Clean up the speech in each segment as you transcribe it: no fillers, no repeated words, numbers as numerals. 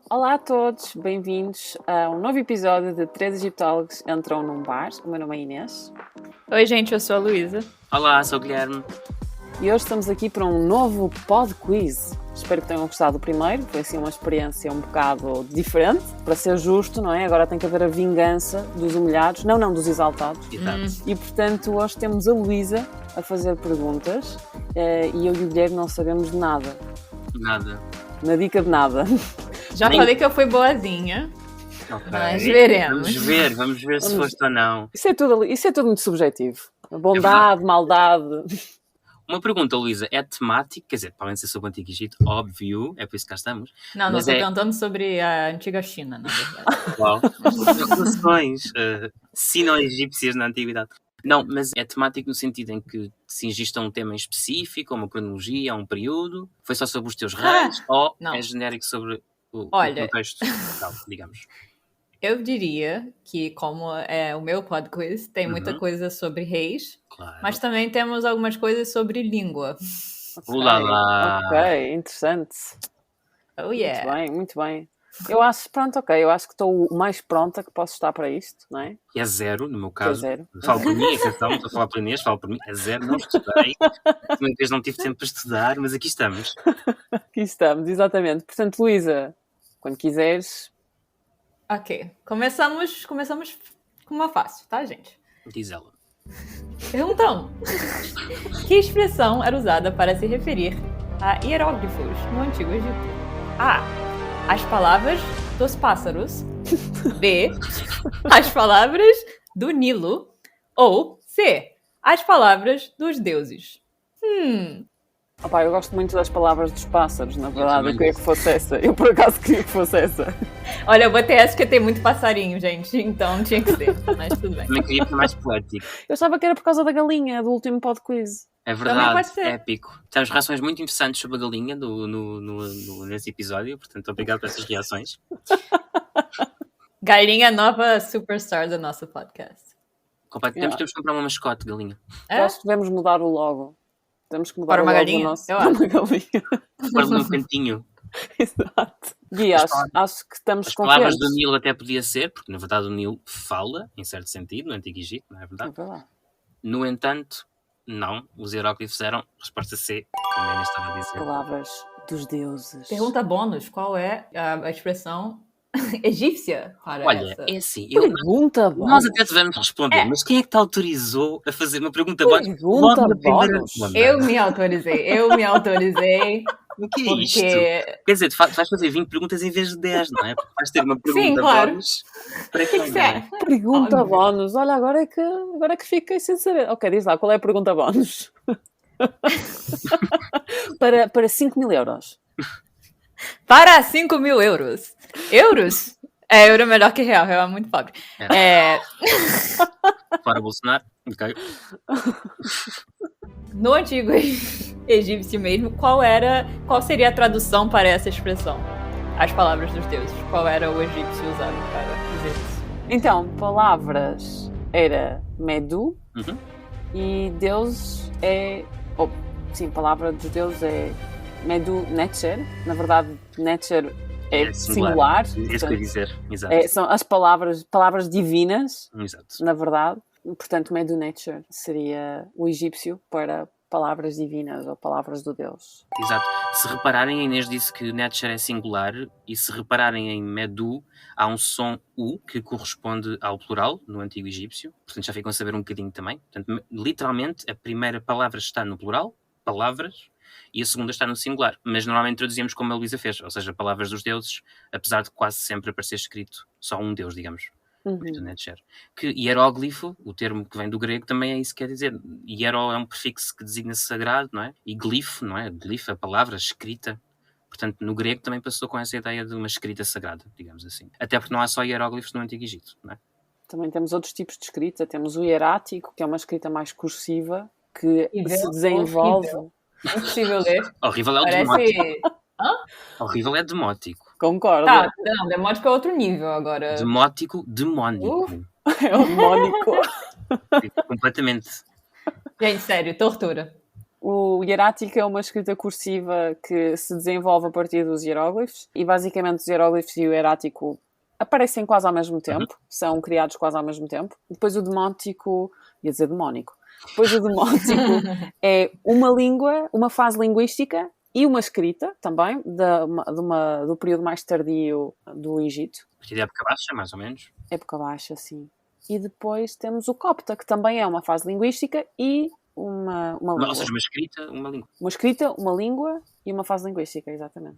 Olá a todos, bem-vindos a um novo episódio de Três Egiptólogos Entram num Bar. O meu nome é Inês. Oi gente, eu sou a Luísa. Olá, sou o Guilherme. E hoje estamos aqui para um novo pod quiz. Espero que tenham gostado do primeiro, foi assim uma experiência um bocado diferente, para ser justo, não é? Agora tem que haver a vingança dos humilhados, não dos exaltados. Exato. E portanto hoje temos a Luísa a fazer perguntas e eu e o Guilherme não sabemos de nada. Nada. Na dica de nada. Já falei que eu fui boazinha, Okay. mas veremos. Vamos ver se foste ou não. Isso é tudo muito subjetivo. Bondade, maldade. Uma pergunta, Luísa, é temática, quer dizer, podem ser sobre o Antigo Egito, óbvio, é por isso que cá estamos. Não Mas estou perguntando sobre a antiga China, na verdade. Uau. Relações sino-egípcias na Antiguidade. Não, mas é temático no sentido em que se ingiste a um tema em específico, a uma cronologia, a um período, foi só sobre os teus reis, ou não. é genérico sobre o contexto tal, digamos? Eu diria que, como é o meu pod quiz, tem muita coisa sobre reis, Claro. mas também temos algumas coisas sobre língua. Ok, interessante. Oh yeah. Muito bem. Eu acho que estou o mais pronta que posso estar para isto, não é? É zero, no meu caso. É zero. Falo por mim, atenção, estou a falar por Inês, falo por mim. É zero, não estudei. Uma vez não tive tempo para estudar, mas aqui estamos. Aqui estamos, exatamente. Portanto, Luísa, quando quiseres... Ok, começamos com uma fácil, tá, gente? Diz ela. Perguntão. Que expressão era usada para se referir a hieróglifos no Antigo Egito? A. As palavras dos pássaros. B. As palavras do Nilo. Ou C. As palavras dos deuses. Opa, eu gosto muito das palavras dos pássaros, na verdade. Eu queria que fosse essa. Eu, por acaso, queria que fosse essa. Olha, eu botei essa porque tem muito passarinho, gente. Então tinha que ser, mas tudo bem. Também queria ser mais poético. Eu achava que era por causa da galinha, do último pod quiz. É Também verdade, pode ser. épico. Temos reações muito interessantes sobre a galinha nesse episódio, portanto, obrigado por essas reações. Galinha nova superstar do nosso podcast. Temos que comprar uma mascote, galinha. Eu acho que devemos mudar o logo. Temos que mudar Para o uma logo galinha? do nosso... Eu Para acho. uma galinha. Guarda num cantinho. Exato. Gui, acho que estamos As palavras confiantes. do Nilo até podia ser, porque na verdade o Nilo fala, em certo sentido, no Antigo Egito, não é É verdade? verdade. No entanto, não. Os hieróglifos eram resposta C, como a Inês estava a dizer. Palavras dos deuses. Pergunta bônus, qual é a expressão egípcia para Olha, essa? é assim, Pergunta nós bônus. até devemos responder, mas quem é que te autorizou a fazer uma pergunta bônus Pergunta logo na primeira bônus? ronda? Eu me autorizei, O que é isto? porque... Quer dizer, tu vais fazer 20 perguntas em vez de 10, não é? Porque vais ter uma pergunta Sim, claro. bônus para quem Isso não é? é. Pergunta Óbvio. bónus. Olha, agora é que fiquei sem saber. Ok, diz lá, qual é a pergunta bónus? para 5.000 euros. Para 5.000 euros. Euros? É, euro é melhor que real é muito pobre. Fora Bolsonaro, ok. No antigo egípcio mesmo, qual seria a tradução para essa expressão? As palavras dos deuses. Qual era o egípcio usado para dizer isso? Então, palavras era Medu e Deus é... sim, palavra dos deuses é Medu Netcher. Na verdade, Netcher é singular. É isso que eu ia dizer, exato. São as palavras divinas, Exato. na verdade. Portanto, Medu Netcher seria o egípcio para palavras divinas ou palavras do Deus. Exato. Se repararem, a Inês disse que Netcher é singular, e se repararem em Medu, há um som U que corresponde ao plural no Antigo Egípcio. Portanto, já ficam a saber um bocadinho também. Portanto, literalmente, a primeira palavra está no plural, palavras, e a segunda está no singular. Mas normalmente traduzimos como a Luísa fez, ou seja, palavras dos deuses, apesar de quase sempre aparecer escrito só um deus, digamos. Que hieróglifo, o termo que vem do grego, também é isso que quer dizer. Hiero é um prefixo que designa sagrado, não é? E glifo, não é? Glifo, a palavra, escrita. Portanto, no grego também passou com essa ideia de uma escrita sagrada, digamos assim. Até porque não há só hieróglifos no Antigo Egito, não é? Também temos outros tipos de escrita. Temos o hierático, que é uma escrita mais cursiva, que se desenvolve... Horrível. Impossível ler. Horrível é o demótico. Horrível é demótico. Concordo. Tá, não, demótico é outro nível agora. Demótico, demónico. É o demónico. Completamente. Gente, sério, tortura. O hierático é uma escrita cursiva que se desenvolve a partir dos hieróglifos e basicamente os hieróglifos e o hierático aparecem quase ao mesmo tempo, são criados quase ao mesmo tempo. Depois o demótico, ia dizer demónico, depois o demótico é uma língua, uma fase linguística e uma escrita também do período mais tardio do Egito. A partir da época baixa, mais ou menos. Época baixa, sim. E depois temos o copta, que também é uma fase linguística e uma língua. Ou seja, uma escrita, uma língua. Uma escrita, uma língua e uma fase linguística, exatamente.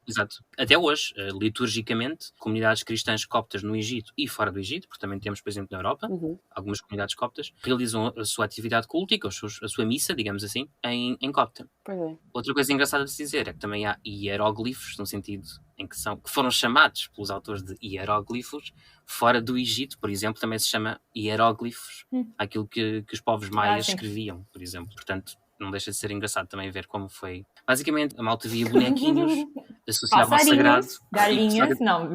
Exato. Até hoje, liturgicamente, comunidades cristãs coptas no Egito e fora do Egito, porque também temos, por exemplo, na Europa, algumas comunidades coptas, realizam a sua atividade cultica, a sua missa, digamos assim, em copta. Pois é. Outra coisa engraçada de se dizer é que também há hieróglifos, no sentido em que foram chamados pelos autores de hieróglifos, fora do Egito, por exemplo, também se chama hieróglifos, aquilo que os povos maias escreviam, por exemplo. Portanto, não deixa de ser engraçado também ver como foi. Basicamente, a malta via bonequinhos, associava ao sagrado. Galinhas, não.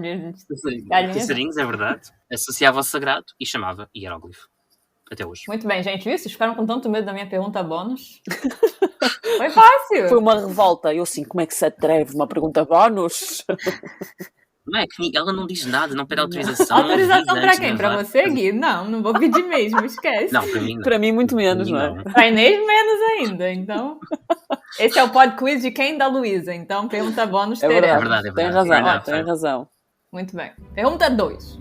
Passarinhos, é verdade. Associava ao sagrado e chamava hieróglifo. Até hoje. Muito bem, gente. Viu? Vocês ficaram com tanto medo da minha pergunta bónus. Foi fácil. Foi uma revolta. Eu assim, como é que se atreve uma pergunta bónus? Não é que ela não diz nada, não pede autorização. Autorização para quem? Para você, Gui? Não vou pedir mesmo, esquece. Não, para mim não. Para mim muito menos, não é? Para Inês menos ainda, então... Esse é o pod quiz de quem? Da Luísa. Então, pergunta bônus teremos. É verdade. Tem razão, tem razão. Muito bem. Pergunta 2.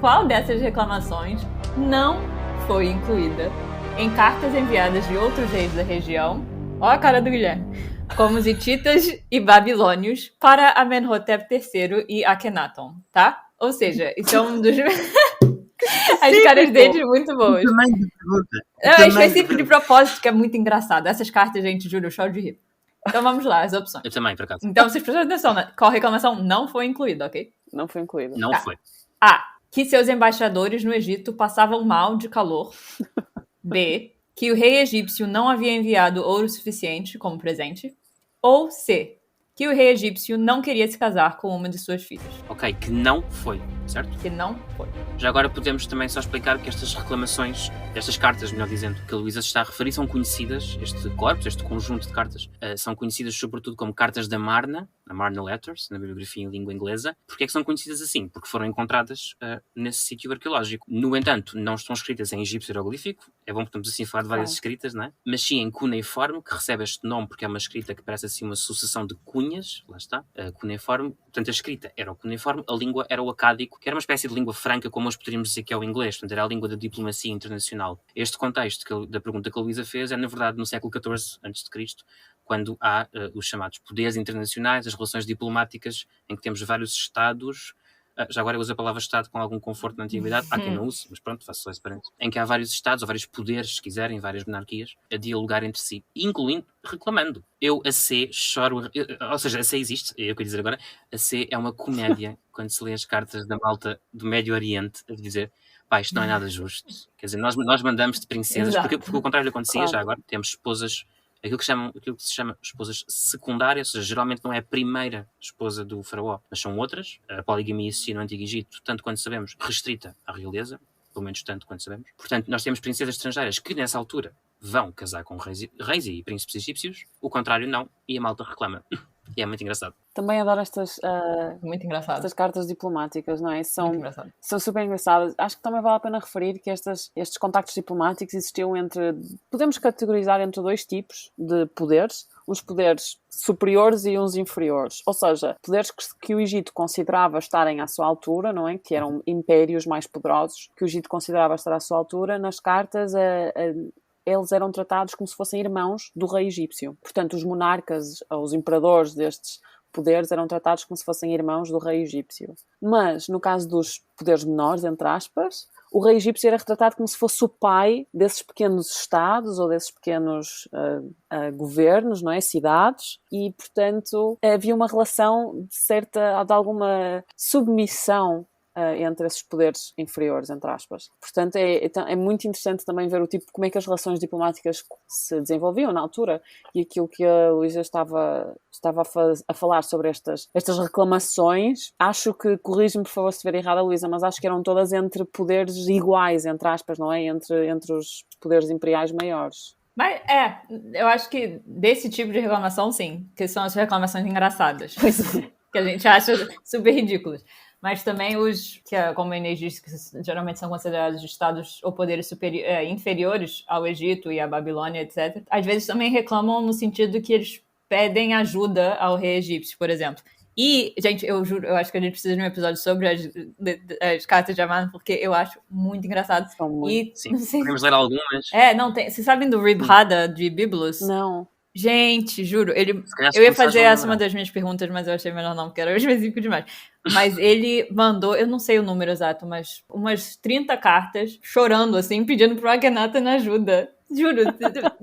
Qual dessas reclamações não foi incluída em cartas enviadas de outros reis da região? Ó a cara do Guilherme. Como os hititas e babilônios para Amenhotep III e Akhenaton, tá? Ou seja, isso é um dos... As caras deles muito boas. É específico de propósito, que é muito engraçado. Essas cartas, gente, juro, eu choro de rir. Então vamos lá, as opções. Eu também, por acaso. Então vocês prestam atenção, né? Qual reclamação não foi incluída, ok? Não foi incluída. Não foi. A. Que seus embaixadores no Egito passavam mal de calor. B. Que o rei egípcio não havia enviado ouro suficiente como presente. Ou C. Que o rei egípcio não queria se casar com uma de suas filhas. Ok, que não foi, certo? Que não foi. Já agora podemos também só explicar que estas reclamações, estas cartas, melhor dizendo, que a Luísa se está a referir, são conhecidas, este corpus, este conjunto de cartas, são conhecidas sobretudo como cartas da Marna, a Marna Letters, na bibliografia em língua inglesa. Porquê é que são conhecidas assim? Porque foram encontradas nesse sítio arqueológico. No entanto, não estão escritas em egípcio hieroglífico, é bom porque estamos assim a falar de várias escritas, não é? Mas sim em cuneiforme, que recebe este nome porque é uma escrita que parece assim uma sucessão de cunhas, lá está, cuneiforme. Portanto, a escrita era o cuneiforme, a língua era o acádico, que era uma espécie de língua franca, como hoje poderíamos dizer que é o inglês, portanto, era a língua da diplomacia internacional. Este contexto da pergunta que a Luísa fez é, na verdade, no século XIV a.C., quando há os chamados poderes internacionais, as relações diplomáticas, em que temos vários Estados. Já agora eu uso a palavra Estado com algum conforto na antiguidade, há quem não use, mas pronto, faço só esse parênteses. Em que há vários Estados, ou vários poderes, se quiserem, várias monarquias, a dialogar entre si, incluindo reclamando. Eu, a C, choro... Ou seja, a C existe, é o que eu ia dizer agora. A C é uma comédia, quando se lê as cartas da malta do Médio Oriente, a dizer... Pá, isto não é nada justo. Quer dizer, nós mandamos de princesas, porque o contrário acontecia, já agora. Temos esposas... Aquilo que se chama esposas secundárias, ou seja, geralmente não é a primeira esposa do faraó, mas são outras. A poligamia existia no Antigo Egito, tanto quanto sabemos, restrita à realeza, pelo menos tanto quanto sabemos. Portanto, nós temos princesas estrangeiras que, nessa altura, vão casar com reis e príncipes egípcios, o contrário não, e a malta reclama. E é muito engraçado. Também adoro estas cartas diplomáticas, não é? São super engraçadas. Acho que também vale a pena referir que estes contactos diplomáticos existiam podemos categorizar entre dois tipos de poderes. Uns poderes superiores e uns inferiores. Ou seja, poderes que o Egito considerava estarem à sua altura, não é? Que eram impérios mais poderosos, que o Egito considerava estar à sua altura. Nas cartas, eles eram tratados como se fossem irmãos do rei egípcio. Portanto, os monarcas, os imperadores destes poderes eram tratados como se fossem irmãos do rei egípcio. Mas, no caso dos poderes menores, entre aspas, o rei egípcio era retratado como se fosse o pai desses pequenos estados ou desses pequenos governos, não é? Cidades, e, portanto, havia uma relação de alguma submissão entre esses poderes inferiores, entre aspas. Portanto, é muito interessante também ver como é que as relações diplomáticas se desenvolviam na altura, e aquilo que a Luísa estava a falar sobre estas reclamações. Acho que, corrige-me por favor se estiver errada, Luísa, mas acho que eram todas entre poderes iguais, entre aspas, não é? Entre os poderes imperiais maiores. Mas eu acho que desse tipo de reclamação, sim, que são as reclamações engraçadas, que a gente acha super ridículas. Mas também os que, como a Inês disse, que geralmente são considerados estados ou poderes inferiores ao Egito e à Babilônia, etc. Às vezes também reclamam no sentido que eles pedem ajuda ao rei egípcio, por exemplo. E, gente, eu juro, eu acho que a gente precisa de um episódio sobre as cartas de Amarna, porque eu acho muito engraçado. Sim, podemos ler algumas. Vocês sabem do Rib Hadda de Biblos? Não. Gente, juro, eu ia fazer essa uma das minhas perguntas, mas eu achei melhor não, porque era específico demais. Mas ele mandou, eu não sei o número exato, mas umas 30 cartas chorando, assim, pedindo pro Akhenaten ajuda. Juro,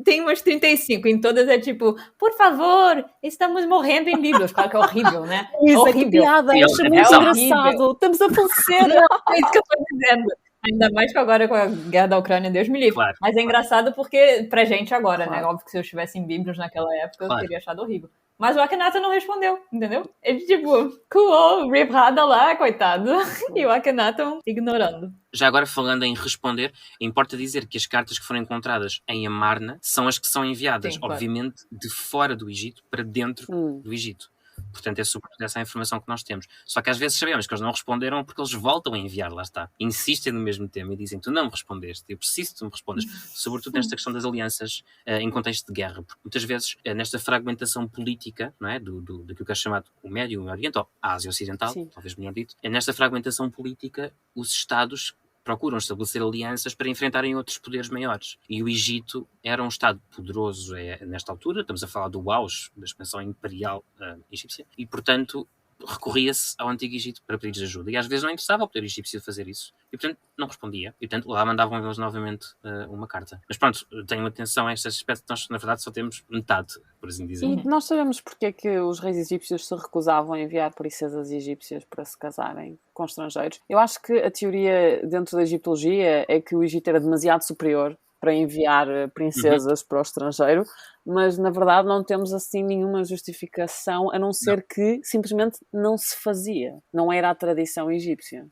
tem umas 35, em todas é tipo, por favor, estamos morrendo em Biblos. Claro que é horrível, né? Isso, horrível. Que piada, eu acho muito engraçado. Estamos a falecer. É isso que eu tô dizendo. Ainda mais que agora com a guerra da Ucrânia, Deus me livre. Claro. Mas é engraçado porque, pra gente agora, né? Óbvio que se eu estivesse em Bíblios naquela época, eu teria achado horrível. Mas o Akhenaten não respondeu, entendeu? Ele, tipo, cool, Rib Hadda lá, coitado. E o Akhenaten ignorando. Já agora, falando em responder, importa dizer que as cartas que foram encontradas em Amarna são as que são enviadas, Sim, claro. obviamente, de fora do Egito para dentro do Egito. Portanto, é sobretudo essa a informação que nós temos. Só que às vezes sabemos que eles não responderam porque eles voltam a enviar, lá está. Insistem no mesmo tema e dizem, tu não me respondeste, eu preciso que tu me respondas. Sobretudo nesta questão das alianças em contexto de guerra. Porque muitas vezes, nesta fragmentação política, não é? daquilo que é chamado o Médio Oriente, ou a Ásia Ocidental, Sim. talvez melhor dito, nesta fragmentação política, os Estados procuram estabelecer alianças para enfrentarem outros poderes maiores. E o Egito era um Estado poderoso nesta altura, estamos a falar do auge da expansão imperial egípcia, e, portanto, recorria-se ao Antigo Egito para pedir ajuda. E às vezes não interessava ao poder egípcio fazer isso. E, portanto, não respondia. E, portanto, lá mandavam eles novamente uma carta. Mas pronto, tenham atenção a este aspecto. Nós, na verdade, só temos metade, por assim dizer. E nós sabemos porque é que os reis egípcios se recusavam a enviar princesas egípcias para se casarem com estrangeiros. Eu acho que a teoria dentro da egiptologia é que o Egito era demasiado superior para enviar princesas para o estrangeiro, mas na verdade não temos assim nenhuma justificação, a não ser que simplesmente não se fazia. Não era a tradição egípcia.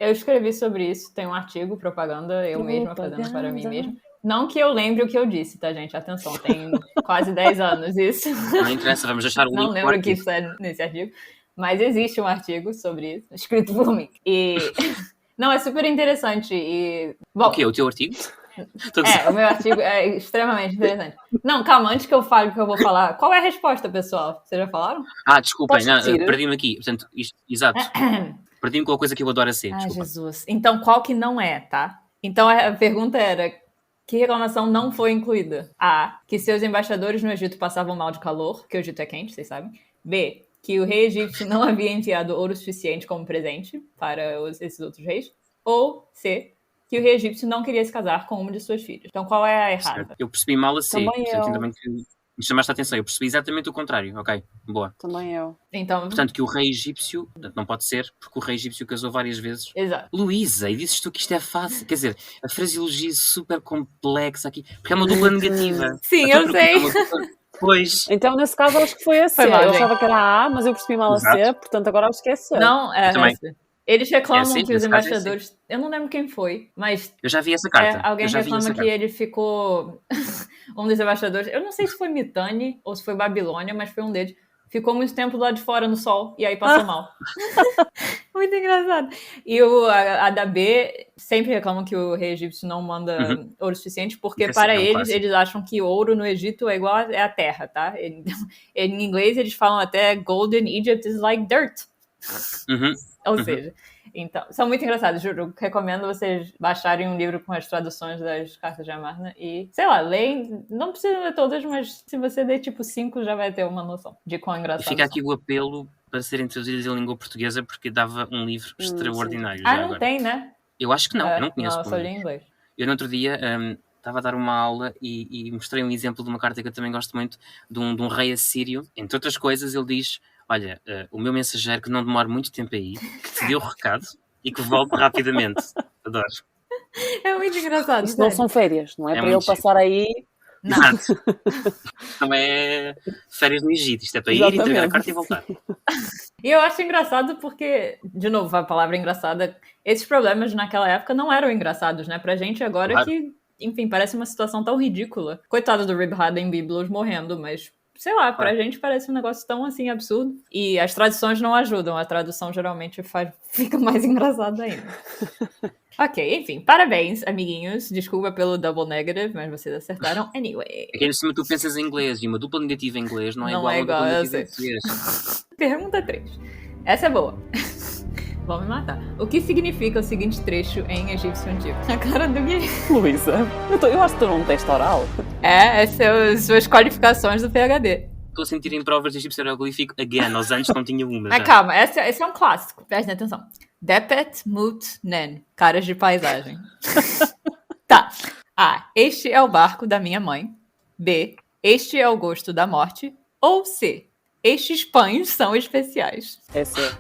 Eu escrevi sobre isso, tem um artigo, propaganda, eu mesma fazendo para mim mesma. Não que eu lembre o que eu disse, tá, gente? Atenção, tem quase 10 anos isso. Não interessa, vamos deixar o link. Não lembro o que isso é nesse artigo, mas existe um artigo sobre isso, escrito por mim. E não, é super interessante. E bom, o quê? O teu artigo? O meu artigo é extremamente interessante. Não, calma, antes que eu fale o que eu vou falar, qual é a resposta, pessoal? Vocês já falaram? Desculpem, perdi-me aqui. Portanto, exato. Perdi-me com a coisa que eu adoro a ser. Desculpa. Jesus. Então, qual que não é, tá? Então, a pergunta era, que reclamação não foi incluída? A, que seus embaixadores no Egito passavam mal de calor, que o Egito é quente, vocês sabem. B, que o rei egípcio não havia enviado ouro suficiente como presente para esses outros reis. Ou C, que o rei egípcio não queria se casar com uma de suas filhas. Então, qual é a errada? Certo. Eu percebi mal a C. Também eu. Ainda bem que me chamaste a atenção. Eu percebi exatamente o contrário. Ok, boa. Também eu. Então, portanto, que o rei egípcio... Portanto, não pode ser, porque o rei egípcio casou várias vezes. Exato. Luísa, e dizes tu que isto é fácil. Quer dizer, a fraseologia é super complexa aqui. Porque é uma dupla negativa. Sim, eu sei. Pois. Então, nesse caso, acho que foi a C. Eu achava que era a A, mas eu percebi mal a C, portanto, agora acho que é C. Não, é essa. Eles reclamam que os embaixadores... É eu não lembro quem foi, mas... Eu já vi essa carta. Alguém reclama que ele ficou... um dos embaixadores... Eu não sei se foi Mitanni ou se foi Babilônia, mas foi um deles. Ficou muito tempo lá de fora no sol e aí passou mal. Muito engraçado. E a da B sempre reclamam que o rei egípcio não manda ouro suficiente, porque para eles acham que ouro no Egito é igual a terra, tá? Em inglês eles falam até Golden Egypt is like dirt. Ou seja, então, são muito engraçados, juro. Recomendo vocês baixarem um livro com as traduções das cartas de Amarna e, sei lá, leem. Não precisa ler todas, mas se você ler tipo 5, já vai ter uma noção de quão engraçado. E fica aqui o apelo para serem traduzidas em língua portuguesa, porque dava um livro extraordinário. Não agora tem, né? Eu acho que não, eu não conheço. Não, eu só li em inglês. Eu no outro dia estava a dar uma aula e mostrei um exemplo de uma carta que eu também gosto muito, de um rei assírio. Entre outras coisas, ele diz: olha, o meu mensageiro que não demora muito tempo aí, que te deu o recado, e que volte rapidamente. Adoro. É muito engraçado. Isso não são férias, não é, É para ele muito passar aí. Não. Exato. Não é férias no Egito. Isto é para ir, entregar a carta e voltar. E eu acho engraçado porque, de novo, a palavra engraçada, esses problemas naquela época não eram engraçados, né? Pra gente agora Claro. que, enfim, parece uma situação tão ridícula. Coitado do Rib Harden Biblos morrendo, mas, sei lá, pra gente parece um negócio tão, assim, absurdo. E as traduções não ajudam, a tradução geralmente fica mais engraçada ainda. Ok, enfim, parabéns, amiguinhos. Desculpa pelo double negative, mas vocês acertaram anyway. Aqui em cima tu pensas em inglês e uma dupla negativa em inglês não é igual a uma dupla negativa em português. Pergunta 3. Essa é boa. Vão me matar. O que significa o seguinte trecho em egípcio antigo? A cara do Guilherme. Luísa, eu acho que estou num teste oral. Essas suas qualificações do PhD. Estou a sentir em provas de egípcio hieroglífico again. Aos anos não tinha uma. Mas calma, esse é um clássico. Presta atenção. Depet Mut Nen. Caras de paisagem. Tá. A. Este é o barco da minha mãe. B. Este é o gosto da morte. Ou C. Estes pães são especiais. Essa.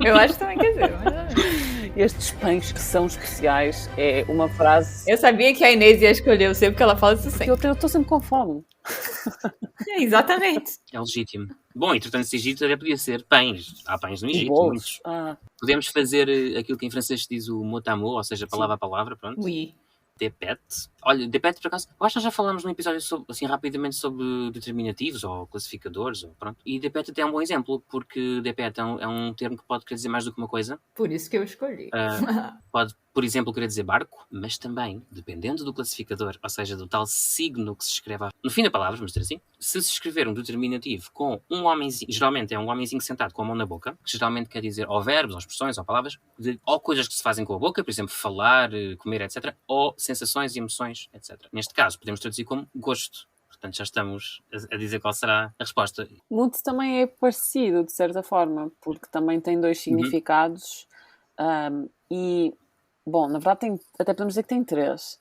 Eu acho que também quer dizer, mas... Estes pães que são especiais é uma frase. Eu sabia que a Inês ia escolher o C porque ela fala isso sempre. Eu estou sempre com fome. Exatamente. É legítimo. Bom, entretanto, esse Egito até podia ser pães. Há pães no Egito, Bolos. muitos. Ah, Podemos fazer aquilo que em francês se diz o mot à mot, ou seja, palavra a palavra, pronto. Oui. Depet. Olha, Depet, por acaso, eu acho que nós já falámos num episódio assim rapidamente sobre determinativos ou classificadores, ou pronto. E Depet até é um bom exemplo, porque Depet é um termo que pode querer dizer mais do que uma coisa. Por isso que eu escolhi. Pode, por exemplo, querer dizer barco, mas também, dependendo do classificador, ou seja, do tal signo que se escreve no fim da palavra, vamos dizer assim, se escrever um determinativo com um homenzinho, geralmente é um homenzinho sentado com a mão na boca, que geralmente quer dizer ou verbos, ou expressões, ou palavras, ou coisas que se fazem com a boca, por exemplo, falar, comer, etc., ou sensações e emoções, etc. Neste caso, podemos traduzir como gosto. Portanto, já estamos a dizer qual será a resposta. Mut também é parecido, de certa forma, porque também tem dois significados. E, bom, na verdade, até podemos dizer que tem 3.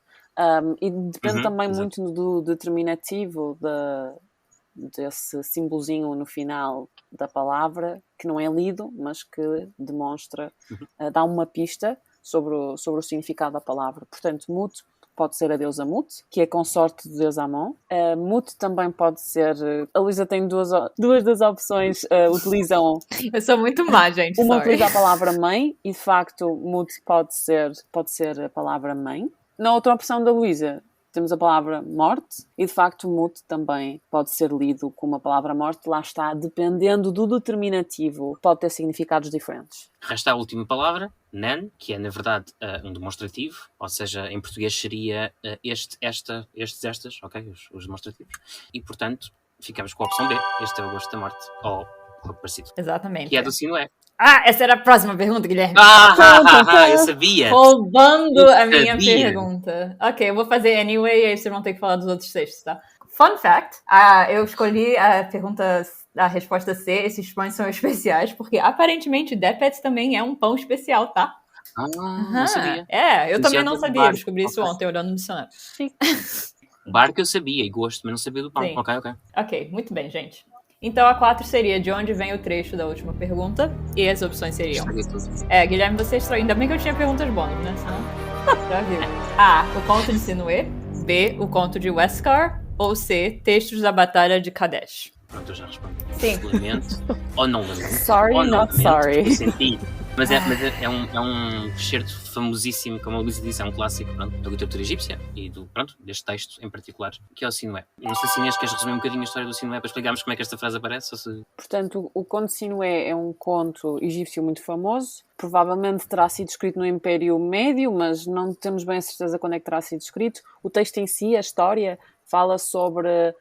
E depende também muito do determinativo, desse símbolozinho no final da palavra, que não é lido, mas que demonstra, dá uma pista sobre o significado da palavra. Portanto, Mut pode ser a deusa Mut, que é consorte do deus Amon. Mut também pode ser... A Luísa tem duas das opções, utilizam... Eu sou muito má, gente. Uma sorry. utiliza a palavra mãe, e de facto Mut pode ser a palavra mãe. Na outra opção da Luísa, temos a palavra morte, e de facto Mut também pode ser lido como a palavra morte. Lá está, dependendo do determinativo, pode ter significados diferentes. Resta a última palavra, nan, que é na verdade um demonstrativo, ou seja, em português seria estas, ok, os demonstrativos. E portanto, ficamos com a opção B, este é o gosto da morte, ou algo parecido. Exatamente. Que é do Sinué. Essa era a próxima pergunta, Guilherme. Eu sabia! Roubando a minha sabia. pergunta. Ok, eu vou fazer anyway, aí vocês vão ter que falar dos outros textos, tá? Fun fact, eu escolhi a resposta C, esses pães são especiais, porque aparentemente Depet também é um pão especial, tá? Não sabia. Eu também não Esse é sabia, barco. descobri isso ontem olhando no dicionário. Barco eu sabia e gosto, mas não sabia do pão. Sim. Ok. Ok, muito bem, gente. Então a 4 seria de onde vem o trecho da última pergunta, e as opções seriam... Estraguei tudo. Guilherme, você estranho. Ainda bem que eu tinha perguntas bônus, né? Senão... Já viu. A. O conto de Sinué. B. O conto de Westcar. Ou C. Textos da Batalha de Kadesh. Pronto, eu já respondi. Sim. Lamento. Ou não lamento. Sorry, ou não not lamento, sorry. eu senti. Mas é um excerto famosíssimo, como a Luísa disse, é um clássico, pronto, da literatura egípcia e deste texto em particular, que é o Sinué. Não sei se Inês queres resumir um bocadinho a história do Sinué para explicarmos como é que esta frase aparece? Ou se... Portanto, o conto de Sinué é um conto egípcio muito famoso. Provavelmente terá sido escrito no Império Médio, mas não temos bem a certeza quando é que terá sido escrito. O texto em si, a história, fala sobre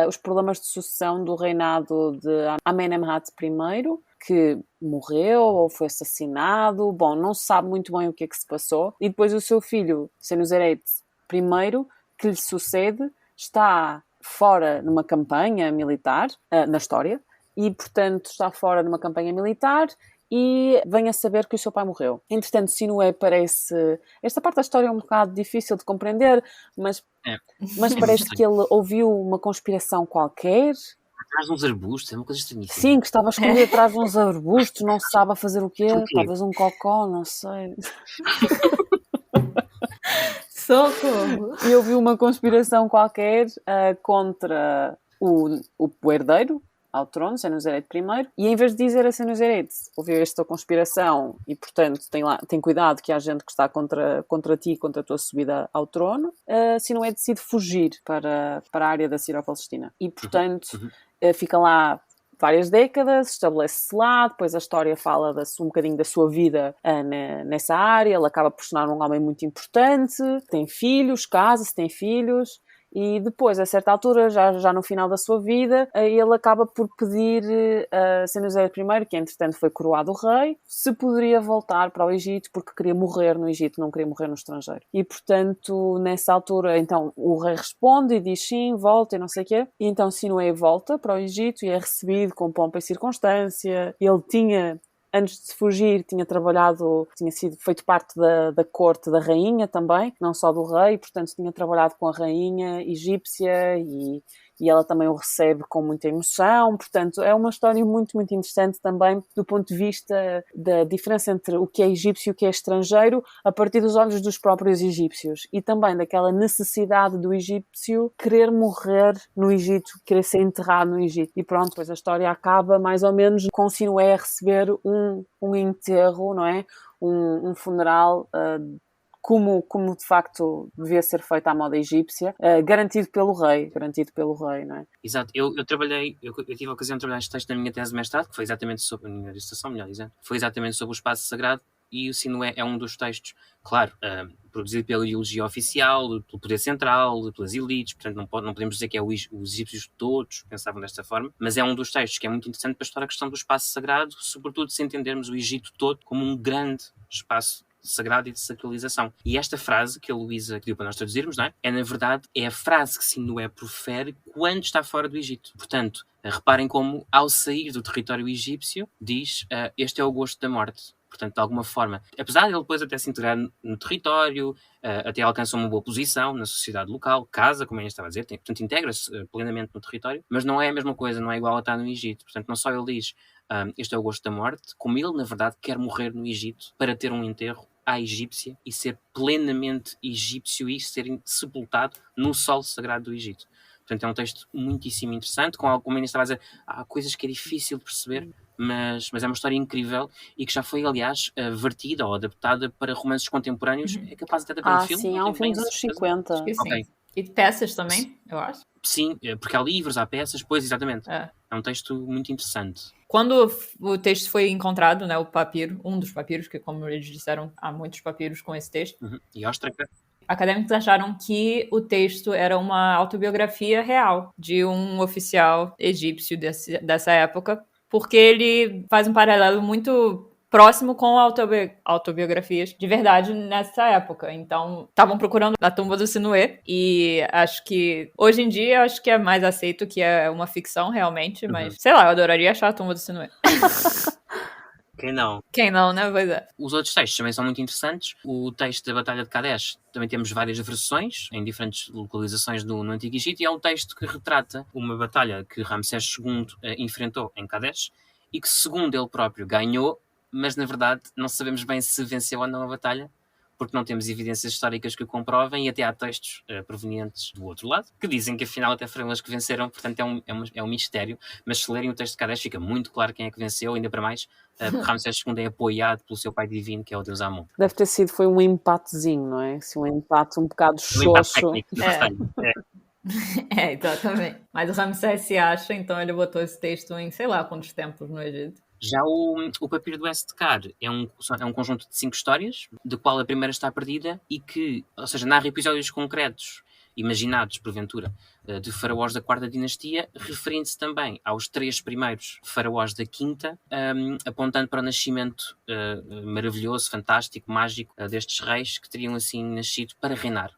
os problemas de sucessão do reinado de Amenemhat I, que morreu ou foi assassinado. Bom, não se sabe muito bem o que é que se passou. E depois o seu filho, Senuseret I, que lhe sucede, está fora numa campanha militar, na história, e, portanto, está fora numa campanha militar e vem a saber que o seu pai morreu. Entretanto, Sinué parece... Esta parte da história é um bocado difícil de compreender, mas parece que ele ouviu uma conspiração qualquer atrás de uns arbustos, é uma coisa estranhíssima. Sim, que estava escondido atrás de uns arbustos, não se sabe a fazer o quê, talvez um cocó, não sei. Socorro! E eu vi uma conspiração qualquer contra o herdeiro ao trono, Senuseret I, e em vez de dizer a Senuseret, ouviu esta conspiração e, portanto, tem cuidado que há gente que está contra ti, contra a tua subida ao trono, Sinué decide fugir para a área da Sírio-Palestina. E, portanto, fica lá várias décadas, estabelece-se lá, depois a história fala um bocadinho da sua vida nessa área, ele acaba por se tornar um homem muito importante, tem filhos, casa-se, tem filhos, e depois, a certa altura, já no final da sua vida, ele acaba por pedir a Senuseret I, que entretanto foi coroado rei, se poderia voltar para o Egito, porque queria morrer no Egito, não queria morrer no estrangeiro. E, portanto, nessa altura, então, o rei responde e diz sim, volta e não sei o quê. E então Sinué volta para o Egito e é recebido com pompa e circunstância. Ele tinha... Antes de fugir, tinha sido feito parte da corte da rainha também, não só do rei, portanto tinha trabalhado com a rainha egípcia e ela também o recebe com muita emoção. Portanto, é uma história muito, muito interessante também do ponto de vista da diferença entre o que é egípcio e o que é estrangeiro a partir dos olhos dos próprios egípcios e também daquela necessidade do egípcio querer morrer no Egito, querer ser enterrado no Egito. E pronto, depois a história acaba mais ou menos com Sinué a receber um enterro, não é? Um funeral como de facto devia ser feito à moda egípcia, garantido pelo rei, não é? Exato, eu tive a ocasião de trabalhar este texto na minha tese de mestrado, que foi exatamente sobre a minha dissertação, melhor dizendo, foi exatamente sobre o espaço sagrado, e o Sinué é um dos textos, claro, produzido pela ideologia oficial, pelo poder central, pelas elites, portanto não podemos dizer que os egípcios todos pensavam desta forma, mas é um dos textos que é muito interessante para estudar a questão do espaço sagrado, sobretudo se entendermos o Egito todo como um grande espaço sagrado e de sacralização. E esta frase que a Luísa pediu para nós traduzirmos, não é? Na verdade, é a frase que Sinué profere quando está fora do Egito. Portanto, reparem como, ao sair do território egípcio, diz este é o gosto da morte. Portanto, de alguma forma, apesar de ele depois até se integrar no território, até alcança uma boa posição na sociedade local, casa, como eu estava a dizer, portanto, integra-se plenamente no território, mas não é a mesma coisa, não é igual a estar no Egito. Portanto, não só ele diz este é o gosto da morte, como ele, na verdade, quer morrer no Egito para ter um enterro à egípcia e ser plenamente egípcio e ser sepultado no solo sagrado do Egito. Portanto, é um texto muitíssimo interessante, como eu estava a dizer, há coisas que é difícil de perceber, mas é uma história incrível e que já foi, aliás, vertida ou adaptada para romances contemporâneos. É capaz até de haver um filme. Sim, há um filme dos anos 50. Acho que sim. Okay. E peças também, eu acho. Sim, porque há livros, há peças, pois, exatamente. É um texto muito interessante. Quando o texto foi encontrado, né, o papiro, um dos papiros, que como eles disseram, há muitos papiros com esse texto. E Óstraca. Acadêmicos acharam que o texto era uma autobiografia real de um oficial egípcio dessa época, porque ele faz um paralelo muito próximo com autobiografias de verdade nessa época. Então, estavam procurando a tumba do Sinué e acho que, hoje em dia, acho que é mais aceito que é uma ficção realmente, mas, sei lá, eu adoraria achar a tumba do Sinué. Quem não? Quem não, né? Pois é. Os outros textos também são muito interessantes. O texto da Batalha de Kadesh também temos várias versões em diferentes localizações no Antigo Egito e é um texto que retrata uma batalha que Ramsés II enfrentou em Kadesh e que, segundo ele próprio, ganhou, mas na verdade não sabemos bem se venceu ou não a batalha, porque não temos evidências históricas que o comprovem e até há textos provenientes do outro lado que dizem que afinal até foram eles que venceram, portanto é um mistério, mas se lerem o texto de Kadesh fica muito claro quem é que venceu, ainda para mais porque Ramsés II é apoiado pelo seu pai divino, que é o deus Amon. Deve ter sido, foi um empatezinho, não é? Assim, um empate um bocado xoxo. Um empate técnico, exatamente. Mas o Ramsés se acha, então ele botou esse texto em sei lá quantos tempos no Egito. Já o Papiro do Estekar é um conjunto de 5 histórias, de qual a primeira está perdida e que, ou seja, narra episódios concretos, imaginados, porventura, de faraós da 4ª dinastia, referindo-se também aos 3 primeiros faraós da 5ª, apontando para o nascimento maravilhoso, fantástico, mágico destes reis que teriam assim nascido para reinar.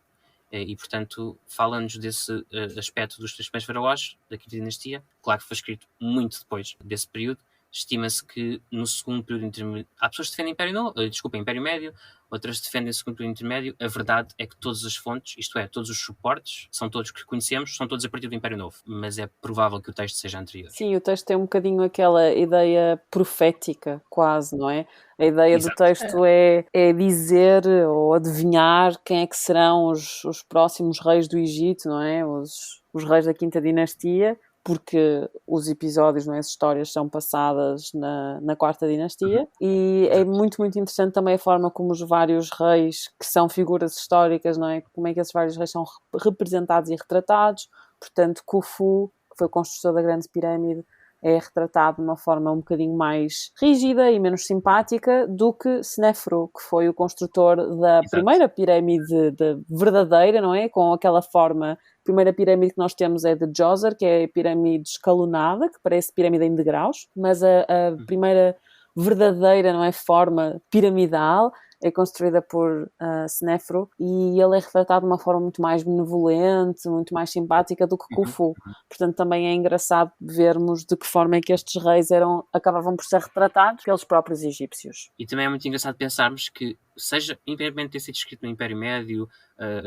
E, portanto, fala-nos desse aspecto dos 3 primeiros faraós da 5ª dinastia, claro que foi escrito muito depois desse período, estima-se que no segundo período intermédio... Há pessoas que defendem Império Médio, outras defendem o segundo período intermédio. A verdade é que todas as fontes, isto é, todos os suportes, são todos que conhecemos, são todos a partir do Império Novo. Mas é provável que o texto seja anterior. Sim, o texto tem um bocadinho aquela ideia profética, quase, não é? A ideia do texto é dizer ou adivinhar quem é que serão os próximos reis do Egito, não é? Os reis da Quinta Dinastia, porque os episódios, não é? As histórias são passadas na Quarta Dinastia, e é muito, muito interessante também a forma como os vários reis, que são figuras históricas, não é? Como é que esses vários reis são representados e retratados. Portanto, Khufu, que foi o construtor da Grande Pirâmide, é retratado de uma forma um bocadinho mais rígida e menos simpática do que Snefru, que foi o construtor da primeira pirâmide verdadeira, não é? Com aquela forma. A primeira pirâmide que nós temos é de Djoser, que é a pirâmide escalonada, que parece pirâmide em degraus, mas a primeira verdadeira, não é, forma piramidal é construída por Snefru, e ele é retratado de uma forma muito mais benevolente, muito mais simpática do que Khufu. Portanto, também é engraçado vermos de que forma é que estes reis acabavam por ser retratados pelos próprios egípcios. E também é muito engraçado pensarmos que, seja independentemente de ter sido escrito no Império Médio,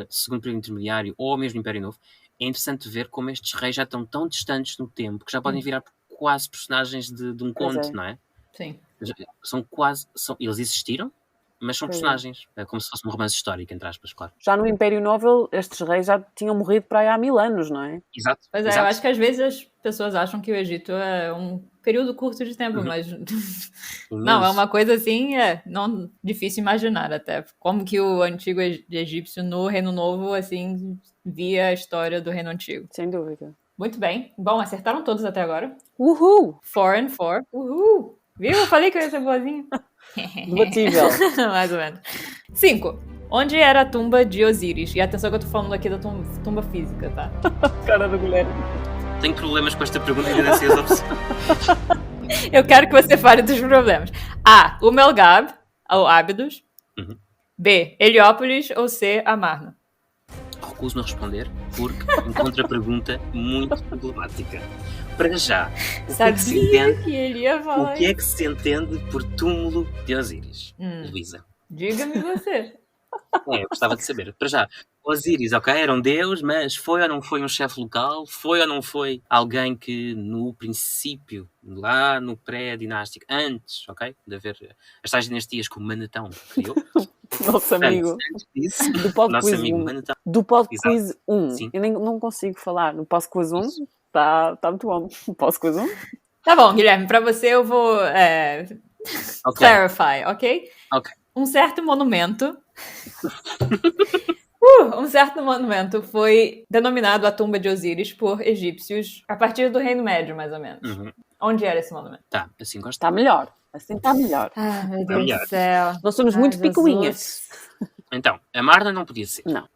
segundo período intermediário, ou mesmo Império Novo, é interessante ver como estes reis já estão tão distantes no tempo que já podem virar quase personagens de um conto, não é? Sim. Eles existiram, mas são personagens, como se fosse um romance histórico, entre aspas, claro. Já no Império Novo, estes reis já tinham morrido para aí há 1000 anos, não é? Exato. Pois é, eu acho que às vezes as pessoas acham que o Egito é um período curto de tempo, mas não, é uma coisa assim, não difícil imaginar até. Como que o antigo egípcio no Reino Novo, assim, via a história do Reino Antigo. Sem dúvida. Muito bem. Bom, acertaram todos até agora. Uhul! 4 and 4. Uhul! Viu? Eu falei que eu ia ser boazinha. Debatível. Mais ou menos. 5. Onde era a tumba de Osíris? E atenção que eu tô falando aqui da tumba física, tá? Cara do Guilherme. Tenho problemas com esta pergunta e ainda sei as opções. Eu quero que você fale dos problemas. A. O Melgab, ou Ábidos. B. Heliópolis, ou C. Amarna. Recuso-me a responder porque encontro a pergunta muito problemática. Para já, Sabia que ele ia falar. O que é que se entende por túmulo de Osíris, Luísa? Diga-me você. Eu gostava de saber. Para já, Osíris, ok, era um deus, mas foi ou não foi um chefe local? Foi ou não foi alguém que no princípio, lá no pré-dinástico, antes, ok, de haver as tais dinastias como Manetão criou? Nosso amigo. Antes disso, do Pod nosso Quiz amigo 1. Manetão. Do Pod Quiz 1. Sim. Eu não consigo falar. No Pod Quiz 1 está muito bom. No Pod Quiz 1? Tá bom, Guilherme, para você eu vou clarify, ok? Ok. Um certo monumento foi denominado a tumba de Osíris por egípcios a partir do Reino Médio, mais ou menos. Onde era esse monumento? Tá, assim gosto. Está melhor. Assim está melhor. Ah, meu Deus do céu. Nós somos muito picuinhas. Então, Amarna não podia ser. Não.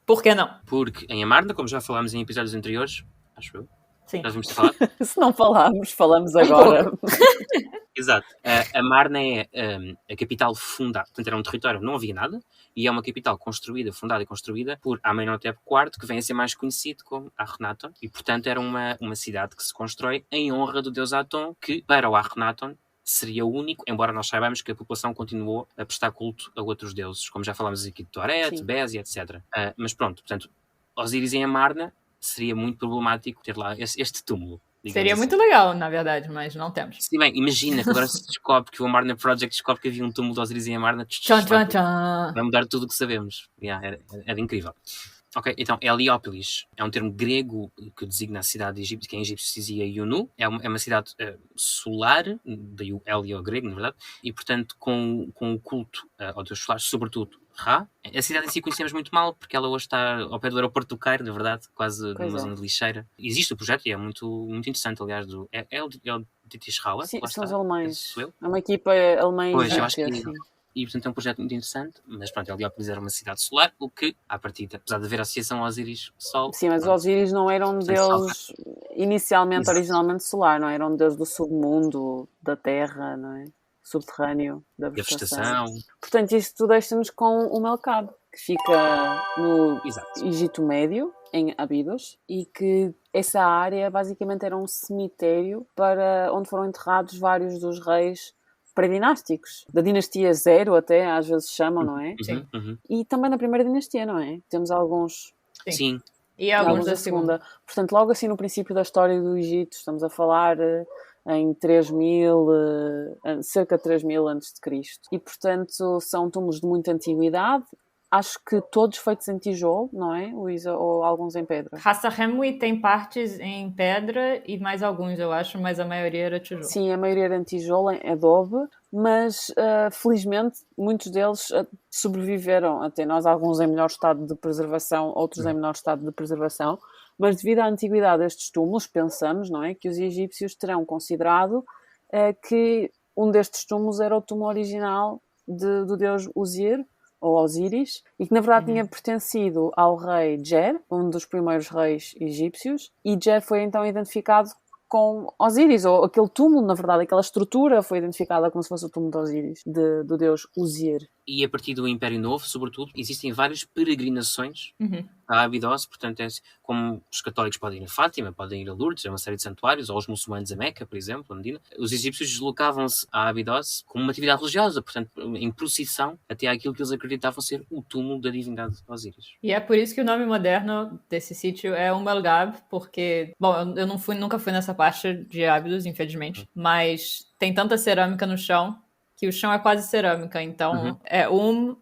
Por que não? Porque em Amarna, como já falámos em episódios anteriores, acho eu, Sim. nós vamos falar. Se não falamos agora. Exato. Amarna é a capital fundada, portanto era um território onde não havia nada, e é uma capital fundada e construída por Amenhotep IV, que vem a ser mais conhecido como Akhenaton, e portanto era uma cidade que se constrói em honra do deus Aton, que para o Akhenaton seria o único, embora nós saibamos que a população continuou a prestar culto a outros deuses, como já falámos aqui de Toret, Bézi, etc. Mas pronto, portanto, Osíris em Amarna seria muito problemático ter lá este túmulo. Seria assim. muito legal, na verdade, mas não temos. Sim, bem, imagina que agora se descobre que o Amarna Project descobre que havia um túmulo de Osíris em Amarna. Tchan, tchan, tchan. Vai mudar tudo o que sabemos. Era incrível. Ok, então Heliópolis é um termo grego que designa a cidade egípcia, que em egípcio se dizia Ionu. É uma cidade solar, daí o Helio grego, na verdade, e portanto com o culto ao deus solar, sobretudo Ra. A cidade em si conhecemos muito mal, porque ela hoje está ao pé do aeroporto do Cairo, na verdade, quase numa zona de lixeira. Existe o projeto e é muito, muito interessante, aliás, é o de Tishrauer. Sim, lá são os está, alemães. eu. É uma equipa alemã. Pois, eu acho que e portanto é um projeto muito interessante, mas pronto, Heliópolis era uma cidade solar, o que, à partida, apesar de haver associação ao Osíris Sol... Sim, mas os Osíris não eram deus originalmente solar, não eram deus do submundo, da terra, não é? Subterrâneo, da vegetação. Portanto, isto deixa-nos com o Melkab, que fica no Egito Médio, em Abidos, e que essa área basicamente era um cemitério para onde foram enterrados vários dos reis pré-dinásticos, da dinastia Zero até, às vezes chamam, não é? Sim. E também da primeira dinastia, não é? Temos alguns... Sim. E alguns da segunda. Portanto, logo assim no princípio da história do Egito, estamos a falar em 3000, cerca de 3000 a.C. E, portanto, são túmulos de muita antiguidade. Acho que todos feitos em tijolo, não é, Luísa? Ou alguns em pedra? Ras Al-Khaimah tem partes em pedra e mais alguns, eu acho, mas a maioria era tijolo. Sim, a maioria era em tijolo, em adobe, mas felizmente muitos deles sobreviveram até nós, alguns em melhor estado de preservação, outros em menor estado de preservação, mas devido à antiguidade destes túmulos, pensamos, não é, que os egípcios terão considerado que um destes túmulos era o túmulo original do deus Osir, ou Osíris, e que na verdade tinha pertencido ao rei Djer, um dos primeiros reis egípcios, e Djer foi então identificado com Osíris, ou aquele túmulo, na verdade, aquela estrutura foi identificada como se fosse o túmulo de Osíris, do deus Osir. E a partir do Império Novo, sobretudo, existem várias peregrinações a Abidos, portanto, como os católicos podem ir a Fátima, podem ir a Lourdes, a uma série de santuários, ou os muçulmanos a Meca, por exemplo, a Medina. Os egípcios deslocavam-se a Abidos como uma atividade religiosa, portanto, em procissão, até àquilo que eles acreditavam ser o túmulo da divindade Osíris. E é por isso que o nome moderno desse sítio é El Gab, porque, bom, eu nunca fui nessa parte de Abidos, infelizmente, mas tem tanta cerâmica no chão que o chão é quase cerâmica, então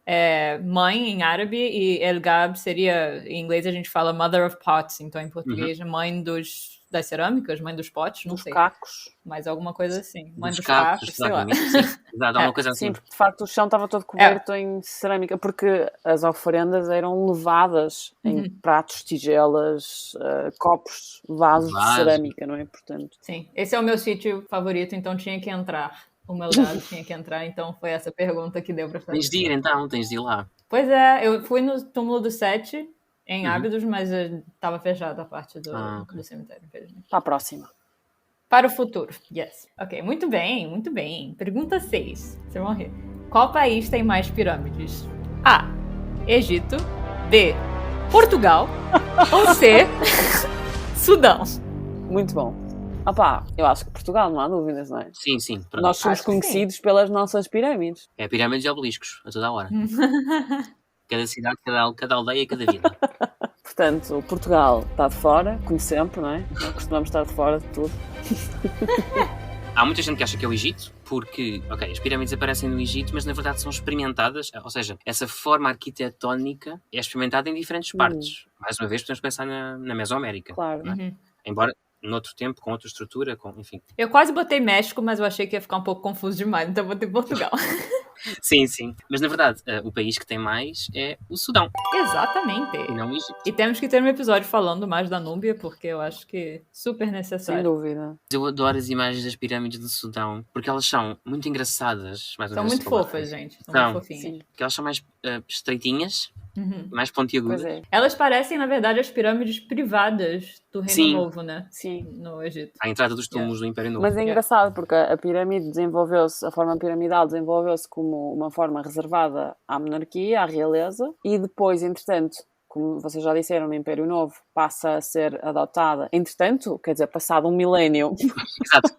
é mãe em árabe e El Gab seria, em inglês a gente fala Mother of Pots, então em português mãe das cerâmicas, mãe dos potes, não sei. Dos cacos. Mas alguma coisa assim. Mãe dos cacos, sei lá. Dá uma coisa assim. Sim, porque de facto o chão estava todo coberto em cerâmica, porque as oferendas eram levadas em pratos, tigelas, copos, vasos de cerâmica, não é? Portanto... Sim, esse é o meu sítio favorito, então tinha que entrar. O meu lado tinha que entrar, então foi essa pergunta que deu pra fazer. Tens de ir então, tens de ir lá. Pois é, eu fui no túmulo do Sete, em Abidos, mas estava fechada a parte do cemitério, infelizmente. Para a próxima. Para o futuro, yes. Ok, muito bem, muito bem. Pergunta 6, vocês vão rir. Qual país tem mais pirâmides? A. Egito. B. Portugal. Ou C. Sudão. Muito bom. Eu acho que Portugal, não há dúvidas, não é? Sim, sim. Pronto. Nós somos conhecidos pelas nossas pirâmides. É pirâmides e obeliscos, a toda a hora. Cada cidade, cada aldeia, cada vila. Portanto, Portugal está de fora, como sempre, não é? Nós costumamos estar de fora de tudo. Há muita gente que acha que é o Egito, porque, as pirâmides aparecem no Egito, mas na verdade são experimentadas, ou seja, essa forma arquitetónica é experimentada em diferentes partes. Mais uma vez, podemos pensar na Mesoamérica. Claro. Não é? Embora... noutro tempo, com outra estrutura, enfim. Eu quase botei México, mas eu achei que ia ficar um pouco confuso demais, então botei Portugal. Sim. Mas, na verdade, o país que tem mais é o Sudão. Exatamente. E não o Egito. E temos que ter um episódio falando mais da Núbia, porque eu acho que é super necessário. Sem dúvida. Eu adoro as imagens das pirâmides do Sudão, porque elas são muito engraçadas. São muito fofas, gente. São muito fofinhas. Sim. Porque elas são mais estreitinhas, mais pontiagudas. Pois é. Elas parecem, na verdade, as pirâmides privadas do Reino Novo, né? Sim. No Egito. À entrada dos túmulos do Império Novo. Mas é engraçado, porque a pirâmide a forma piramidal desenvolveu-se como uma forma reservada à monarquia, à realeza, e depois, entretanto, como vocês já disseram, no Império Novo, passa a ser adotada. Entretanto, quer dizer, passado um milénio. Exato.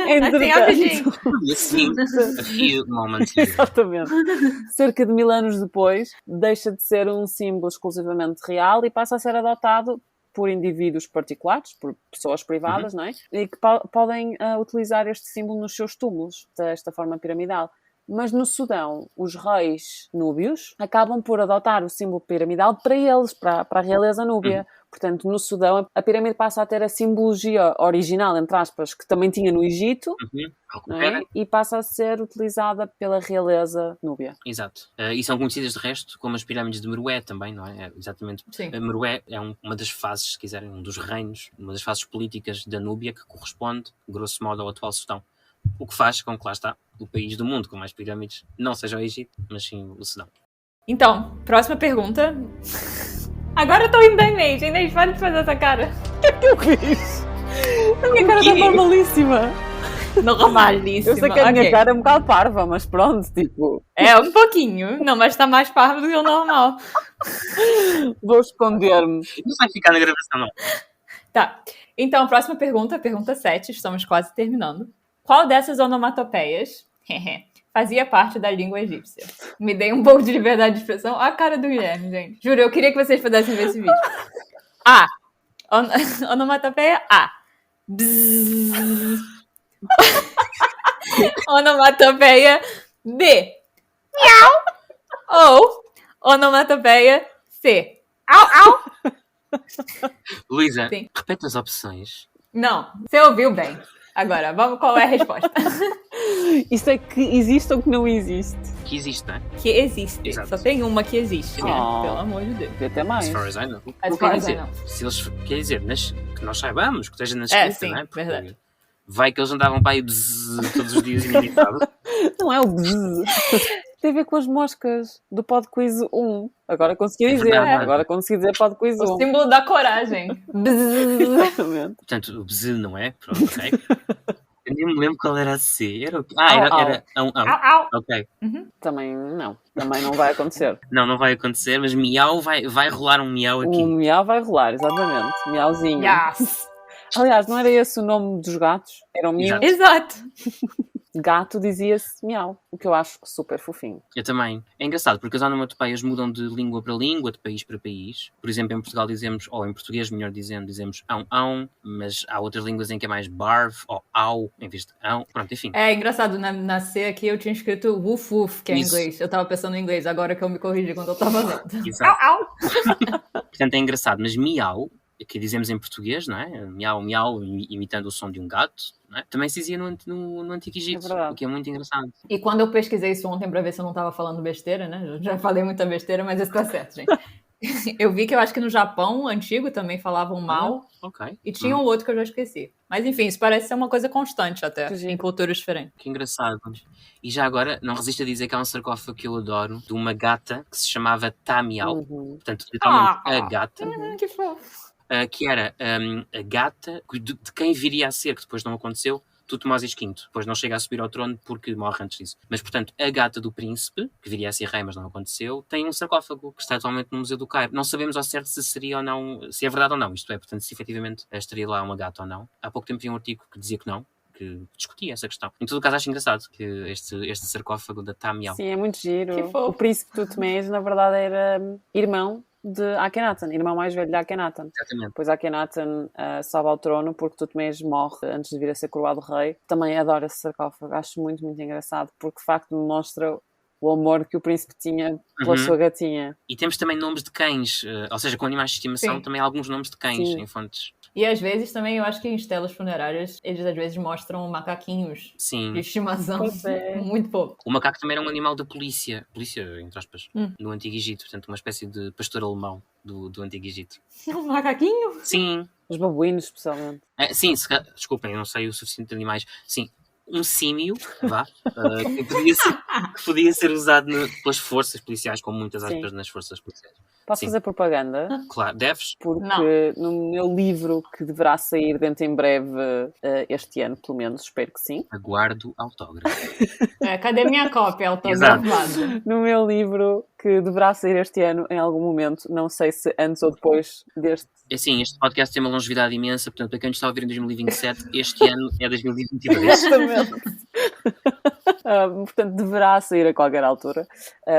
Entretanto. Sim, a few moments. Exatamente. Cerca de 1000 anos depois, deixa de ser um símbolo exclusivamente real e passa a ser adotado por indivíduos particulares, por pessoas privadas, não é? E que podem utilizar este símbolo nos seus túmulos, desta forma piramidal. Mas no Sudão, os reis núbios acabam por adotar o símbolo piramidal para eles, para a realeza núbia. Portanto, no Sudão, a pirâmide passa a ter a simbologia original, entre aspas, que também tinha no Egito, não é? E passa a ser utilizada pela realeza núbia. Exato. E são conhecidas, de resto, como as pirâmides de Meroé também, não é? Exatamente. Sim. Meroé é uma das fases, se quiserem, um dos reinos, uma das fases políticas da Núbia, que corresponde, grosso modo, ao atual Sudão. O que faz com que, lá está, o país do mundo com mais pirâmides não seja o Egito, mas sim o Sudão. Então, próxima pergunta. Agora eu tô indo bem, Inês. Inês, para de fazer essa cara. O que eu fiz? A minha cara está normalíssima. Normalíssima. Eu sei que a minha Ok. cara é um bocado parva, mas pronto, tipo, É, um pouquinho. Não, mas tá mais parvo do que o normal. vou esconder-me. Não vai ficar na gravação, não. Tá. Então, próxima pergunta 7. Estamos quase terminando. Qual dessas onomatopeias fazia parte da língua egípcia? Me dei um pouco de liberdade de expressão. Olha a cara do Guilherme, gente. Juro, eu queria que vocês pudessem ver esse vídeo. A. Onomatopeia A. Bzzz. Onomatopeia B. Miau. Ou onomatopeia C. Au, au. Luísa, Sim. repete as opções. Não, você ouviu bem. Agora, vamos, qual é a resposta? Isto é que existe ou que não existe? Que existe, não é? Que existe. Exato. Só tem uma que existe, né? Oh. Pelo amor de Deus. Devia até mais. As far as I know. As Não far quer as I dizer, know. se eles, quer dizer, que nós saibamos, que esteja na É, escrita, sim, não é? Porque verdade. vai que eles andavam para aí bzzz todos os dias inimitado. Não é o bzzz. Tem a ver com as moscas do Pod Quiz 1. Agora consegui É dizer. verdade. Agora consegui dizer Pod Quiz O 1. símbolo da coragem. Bzzz. Exatamente. Portanto, o bzzz não é? Pronto, ok. Eu nem me lembro qual era a C. Era o quê? Au, au. Era Au, au. Ok. Também não vai acontecer. Não vai acontecer, mas miau vai rolar um miau aqui. O miau vai rolar, exatamente. Miauzinho. Yes. Aliás, não era esse o nome dos gatos? Era o miu. Exato. Gato dizia-se miau, o que eu acho super fofinho. Eu também. É engraçado, porque as onomatopeias mudam de língua para língua, de país para país. Por exemplo, em Portugal dizemos, ou em português, melhor dizendo, dizemos ão, mas há outras línguas em que é mais barv ou au, em vez de ão. Pronto, enfim. É engraçado, na C aqui eu tinha escrito woof woof, que é em Isso. inglês. Eu tava pensando em inglês, agora que eu me corrigi quando eu tava lendo. Exato. Au, au. Portanto, é engraçado, mas miau, que dizemos em português, não é? Miau, miau, imitando o som de um gato, não é? Também se dizia no Antigo Egito, É verdade. o que é muito engraçado. E quando eu pesquisei isso ontem pra ver se eu não tava falando besteira, né? Eu já falei muita besteira, mas isso tá certo, gente. Eu vi que eu acho que no Japão antigo também falavam mal. Ok. E tinha um outro que eu já esqueci. Mas enfim, isso parece ser uma coisa constante até, Que giro. em culturas diferentes. Que engraçado. E já agora, não resisto a dizer que há um sarcófago que eu adoro, de uma gata que se chamava Tamiau. Uhum. Portanto, literalmente Ah. a gata. Que fofo. Que era a gata de quem viria a ser, que depois não aconteceu, Tutmosis V. Depois não chega a subir ao trono porque morre antes disso. Mas, portanto, a gata do príncipe, que viria a ser rei, mas não aconteceu, tem um sarcófago que está atualmente no Museu do Cairo. Não sabemos ao certo se seria ou não, se é verdade ou não, isto é, portanto, se efetivamente estaria lá uma gata ou não. Há pouco tempo vi um artigo que dizia que não, que discutia essa questão. Em todo o caso, acho engraçado que este sarcófago da Tamiau. Sim, é muito giro. Que fofo. O príncipe Tutmés, na verdade, era irmão de Akhenaten, irmão mais velho de Akhenaten. Exatamente. Depois Akhenaten sobe ao trono porque Tutmés morre antes de vir a ser coroado rei. Também adoro esse sarcófago, acho muito, muito engraçado, porque de facto demonstra o amor que o príncipe tinha pela sua gatinha. E temos também nomes de cães, ou seja, com animais de estimação, Sim. também há alguns nomes de cães Sim. em fontes. E às vezes também eu acho que em estelas funerárias eles às vezes mostram macaquinhos Sim. de estimação. Pois é. Muito pouco. O macaco também era um animal da polícia, entre aspas, no Antigo Egito, portanto uma espécie de pastor alemão do Antigo Egito. Um macaquinho? Sim, Os babuínos, especialmente. sim, desculpem, eu não sei o suficiente de animais. Sim, um símio, vá, que podia ser usado pelas forças policiais, com muitas aspas nas forças policiais. Posso Sim. fazer propaganda? Claro, deves? Porque no meu livro, que deverá sair dentro em breve, este ano, pelo menos, espero que sim. Aguardo autógrafo. Cadê minha cópia autografada? No meu livro, que deverá sair este ano, em algum momento, não sei se antes ou depois deste. Assim, este podcast tem uma longevidade imensa, portanto, para quem nos está a ouvir em 2027, este ano é 2022. Exatamente. Portanto, deverá sair a qualquer altura.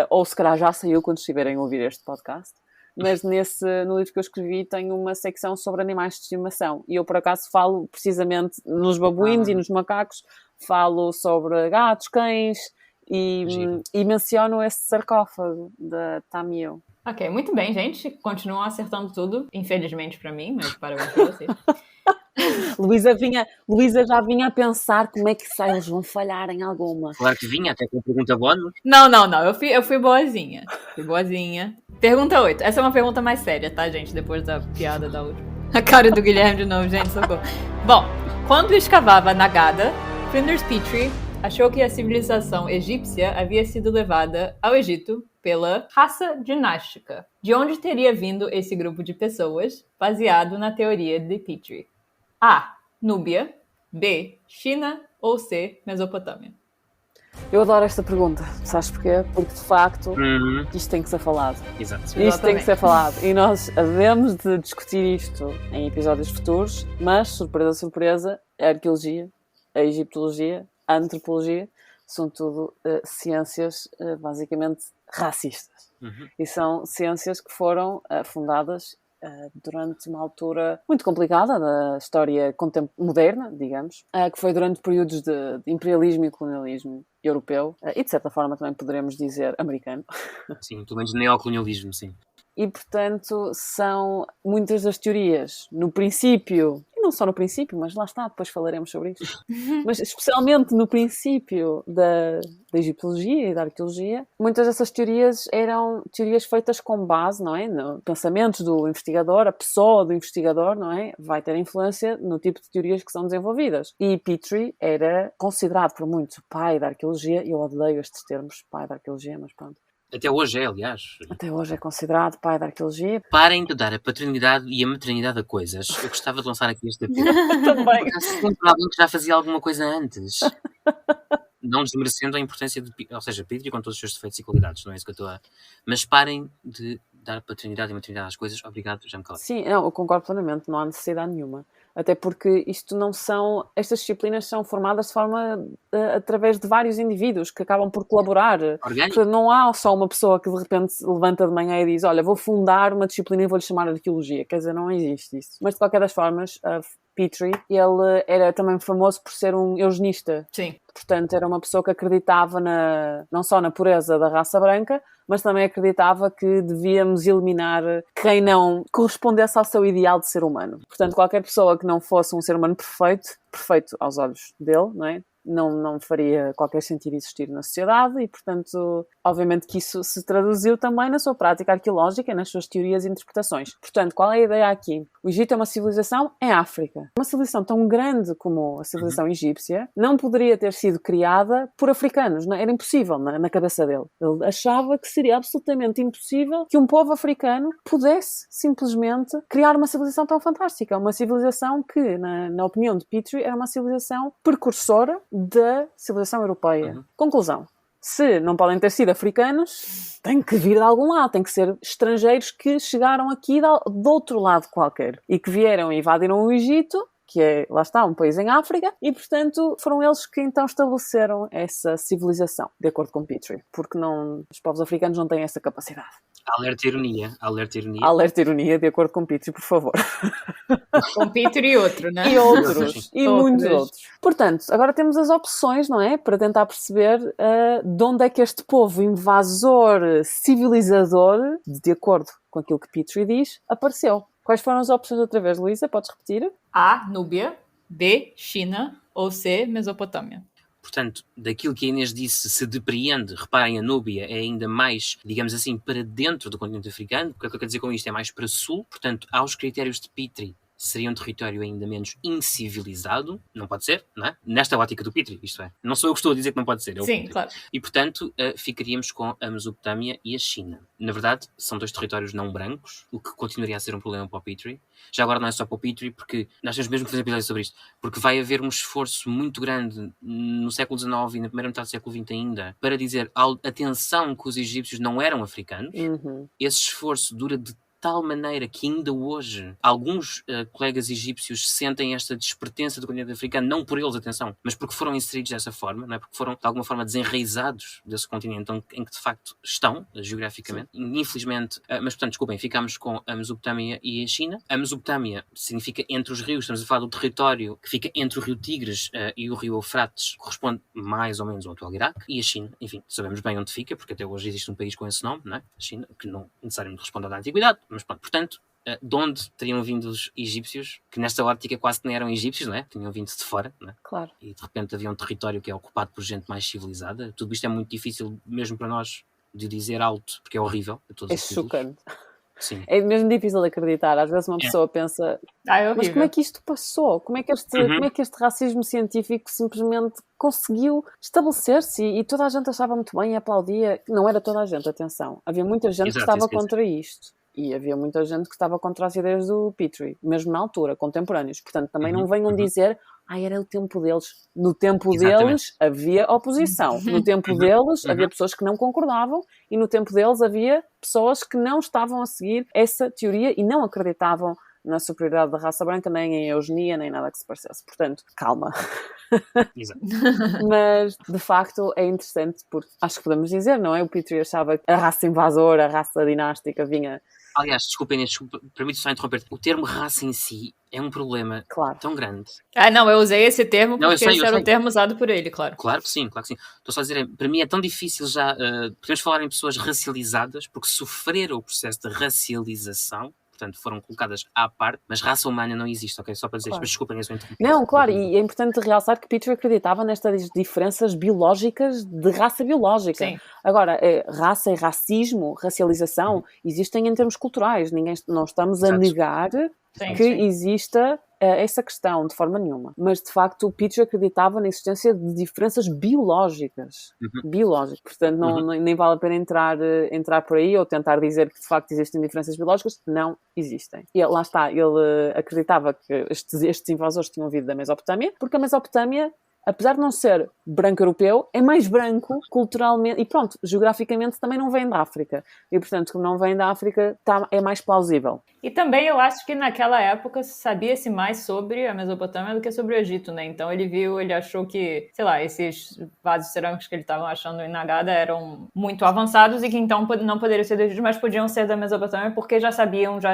Ou se calhar já saiu quando estiverem a ouvir este podcast. Mas no livro que eu escrevi tenho uma secção sobre animais de estimação. E eu, por acaso, falo precisamente nos babuínos e nos macacos. Falo sobre gatos, cães e menciono esse sarcófago da Tamiau. Ok, muito bem, gente. Continuam acertando tudo. Infelizmente pra mim, mas parabéns pra vocês. Luísa já vinha a pensar como é que eles vão falhar em alguma. Claro que vinha, até com pergunta bônus. Não. Eu fui boazinha. Pergunta 8. Essa é uma pergunta mais séria, tá, gente? Depois da piada da última. A cara do Guilherme de novo, gente, socorro. Bom, quando escavava Nagada, Flinders Petrie achou que a civilização egípcia havia sido levada ao Egito pela raça dinástica. De onde teria vindo esse grupo de pessoas, baseado na teoria de Petrie? A. Núbia. B. China. ou C, Mesopotâmia? Eu adoro esta pergunta, sabes porquê? Porque de facto isto tem que ser falado. Exato. Isto tem que ser falado. E nós havemos de discutir isto em episódios futuros, mas, surpresa, surpresa, a arqueologia, a egiptologia, a antropologia são tudo ciências basicamente racistas. E são ciências que foram fundadas durante uma altura muito complicada da história moderna, digamos, que foi durante períodos de imperialismo e colonialismo europeu e, de certa forma, também poderemos dizer americano. Sim, pelo menos neocolonialismo, sim. E, portanto, são muitas das teorias, no princípio, e não só no princípio, mas lá está, depois falaremos sobre isso, mas especialmente no princípio da egiptologia e da arqueologia, muitas dessas teorias eram teorias feitas com base, não é, no pensamentos do investigador, a pessoa do investigador, não é, vai ter influência no tipo de teorias que são desenvolvidas. E Petrie era considerado por muitos o pai da arqueologia, e eu odeio estes termos, pai da arqueologia, mas pronto. Até hoje é, aliás. Até hoje é considerado pai da arqueologia. Parem de dar a paternidade e a maternidade a coisas. Eu gostava de lançar aqui este apelo. Também. Porque alguém que já fazia alguma coisa antes. Não desmerecendo a importância de... Ou seja, Petrie com todos os seus defeitos e qualidades, não é isso que eu estou a... Mas parem de dar paternidade e maternidade às coisas. Obrigado, já me calei. Sim, não, eu concordo plenamente, não há necessidade nenhuma. Até porque isto não são... Estas disciplinas são formadas de forma... através de vários indivíduos que acabam por colaborar. Orgânico. Não há só uma pessoa que de repente se levanta de manhã e diz, olha, vou fundar uma disciplina e vou-lhe chamar arqueologia. Quer dizer, não existe isso. Mas de qualquer das formas, Petrie, ele era também famoso por ser um eugenista. Sim. Portanto, era uma pessoa que acreditava não só na pureza da raça branca, mas também acreditava que devíamos eliminar quem não correspondesse ao seu ideal de ser humano. Portanto, qualquer pessoa que não fosse um ser humano perfeito aos olhos dele, não é? Não faria qualquer sentido existir na sociedade e, portanto, obviamente que isso se traduziu também na sua prática arqueológica e nas suas teorias e interpretações. Portanto, qual é a ideia aqui? O Egito é uma civilização em África. Uma civilização tão grande como a civilização egípcia não poderia ter sido criada por africanos. Não? Era impossível na cabeça dele. Ele achava que seria absolutamente impossível que um povo africano pudesse simplesmente criar uma civilização tão fantástica. Uma civilização que, na opinião de Petrie, era uma civilização precursora da civilização europeia. Conclusão. Se não podem ter sido africanos, tem que vir de algum lado, tem que ser estrangeiros que chegaram aqui de outro lado qualquer e que vieram e invadiram o Egito, que é, lá está, um país em África, e, portanto, foram eles que então estabeleceram essa civilização, de acordo com Petrie, porque os povos africanos não têm essa capacidade. Alerta ironia. Alerta ironia, de acordo com Petrie, por favor. Com Petrie e outro, né? E outros, e muitos outros. Portanto, agora temos as opções, não é? Para tentar perceber de onde é que este povo invasor, civilizador, de acordo com aquilo que Petrie diz, apareceu. Quais foram as opções outra vez, Luísa? Podes repetir? A, Núbia. B, China. Ou C, Mesopotâmia. Portanto, daquilo que a Inês disse, se depreende, reparem, a Núbia é ainda mais, digamos assim, para dentro do continente africano. O que é que eu quero dizer com isto? É mais para sul. Portanto, aos critérios de Petrie, seria um território ainda menos incivilizado. Não pode ser, não é? Nesta ótica do Petrie, isto é. Não sou eu que estou a dizer que não pode ser. Sim, claro. E, portanto, ficaríamos com a Mesopotâmia e a China. Na verdade, são dois territórios não brancos, o que continuaria a ser um problema para o Petrie. Já agora não é só para o Petrie, porque nós temos mesmo que fazer um episódio sobre isto, porque vai haver um esforço muito grande no século XIX e na primeira metade do século XX ainda, para dizer, atenção, que os egípcios não eram africanos. Esse esforço dura de tal maneira que ainda hoje alguns colegas egípcios sentem esta despertença do continente africano, não por eles, atenção, mas porque foram inseridos dessa forma, não é? Porque foram de alguma forma desenraizados desse continente em que de facto estão, geograficamente. Sim. Infelizmente, mas portanto, desculpem, ficámos com a Mesopotâmia e a China. A Mesopotâmia significa entre os rios, estamos a falar do território que fica entre o rio Tigres e o rio Eufrates, corresponde mais ou menos ao atual Iraque. E a China, enfim, sabemos bem onde fica, porque até hoje existe um país com esse nome, não é? A China, que não necessariamente responde à da antiguidade. Mas pronto, portanto, de onde teriam vindo os egípcios, que nesta ótica quase que não eram egípcios, não é? Tinham vindo de fora, não é? Claro. E de repente havia um território que é ocupado por gente mais civilizada. Tudo isto é muito difícil, mesmo para nós, de dizer alto, porque é horrível. É chocante. Sim. É mesmo difícil de acreditar. Às vezes uma pessoa pensa, mas como é que isto passou? Como é que este racismo científico simplesmente conseguiu estabelecer-se e toda a gente achava muito bem e aplaudia? Não era toda a gente, atenção. Havia muita gente que estava contra isto. E havia muita gente que estava contra as ideias do Petrie, mesmo na altura, contemporâneos. Portanto, também não venham dizer, era o tempo deles. No tempo deles havia oposição. No tempo deles havia pessoas que não concordavam e no tempo deles havia pessoas que não estavam a seguir essa teoria e não acreditavam na superioridade da raça branca, nem em eugenia, nem nada que se parecesse. Portanto, calma. Exato. Mas, de facto, é interessante porque, acho que podemos dizer, não é? O Petrie achava que a raça invasora, a raça dinástica vinha... Aliás, desculpem, permite só interromper. O termo raça em si é um problema tão grande. Não, eu usei esse termo porque esse era o termo usado por ele, claro. Claro que sim. Estou só a dizer, para mim é tão difícil já... podemos falar em pessoas racializadas porque sofreram o processo de racialização. Portanto, foram colocadas à parte, mas raça humana não existe, ok? Só para dizer isto, mas desculpem, eu sou interrompido. Não, claro, e é importante realçar que Petrie acreditava nestas diferenças biológicas de raça biológica. Sim. Agora, raça e racismo, racialização, existem em termos culturais. Não estamos a negar que exista essa questão, de forma nenhuma. Mas, de facto, o Petrie acreditava na existência de diferenças biológicas. Biológicas. Portanto, nem vale a pena entrar por aí ou tentar dizer que, de facto, existem diferenças biológicas. Não existem. E lá está, ele acreditava que estes invasores tinham vindo da Mesopotâmia, porque a Mesopotâmia, apesar de não ser branco europeu, é mais branco culturalmente, e pronto, geograficamente também não vem da África. E, portanto, como não vem da África, é mais plausível. E também eu acho que naquela época sabia-se mais sobre a Mesopotâmia do que sobre o Egito, né? Então ele achou que, sei lá, esses vasos cerâmicos que ele estava achando em Nagada eram muito avançados e que então não poderiam ser do Egito, mas podiam ser da Mesopotâmia porque já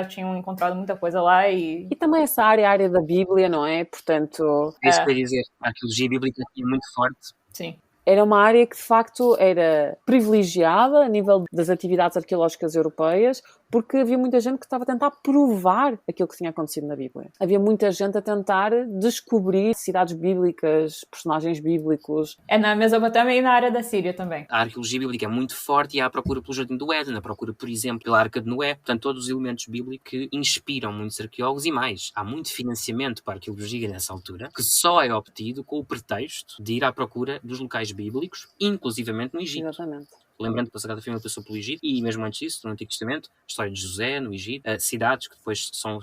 tinham encontrado muita coisa lá e também essa área, a área da Bíblia, não é? Portanto... É isso que eu ia dizer. A arqueologia bíblica aqui é muito forte. Sim. Era uma área que, de facto, era privilegiada a nível das atividades arqueológicas europeias, porque havia muita gente que estava a tentar provar aquilo que tinha acontecido na Bíblia. Havia muita gente a tentar descobrir cidades bíblicas, personagens bíblicos. É na Mesopotâmia e na área da Síria também. A arqueologia bíblica é muito forte e há a procura pelo Jardim do Éden, a procura, por exemplo, pela Arca de Noé. Portanto, todos os elementos bíblicos que inspiram muitos arqueólogos e mais. Há muito financiamento para a arqueologia nessa altura, que só é obtido com o pretexto de ir à procura dos locais bíblicos, inclusivamente no Egito. Exatamente. Lembrando que a Sagrada Família passou pelo Egito e mesmo antes disso, no Antigo Testamento, a história de José no Egito, cidades que depois são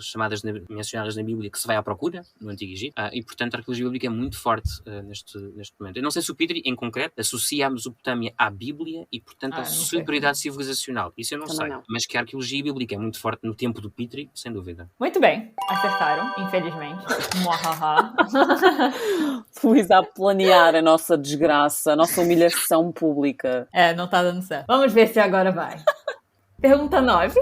mencionadas na Bíblia que se vai à procura no Antigo Egito, e portanto a arqueologia bíblica é muito forte neste momento. Eu não sei se o Petrie, em concreto, associa a Mesopotâmia à Bíblia e portanto a superioridade civilizacional. Isso eu não sei. Mas que a arqueologia bíblica é muito forte no tempo do Petrie, sem dúvida. Muito bem, acertaram, infelizmente. Luísa a planear a nossa desgraça, a nossa humilhação pública. Não tá dando certo. Vamos ver se agora vai. Pergunta 9.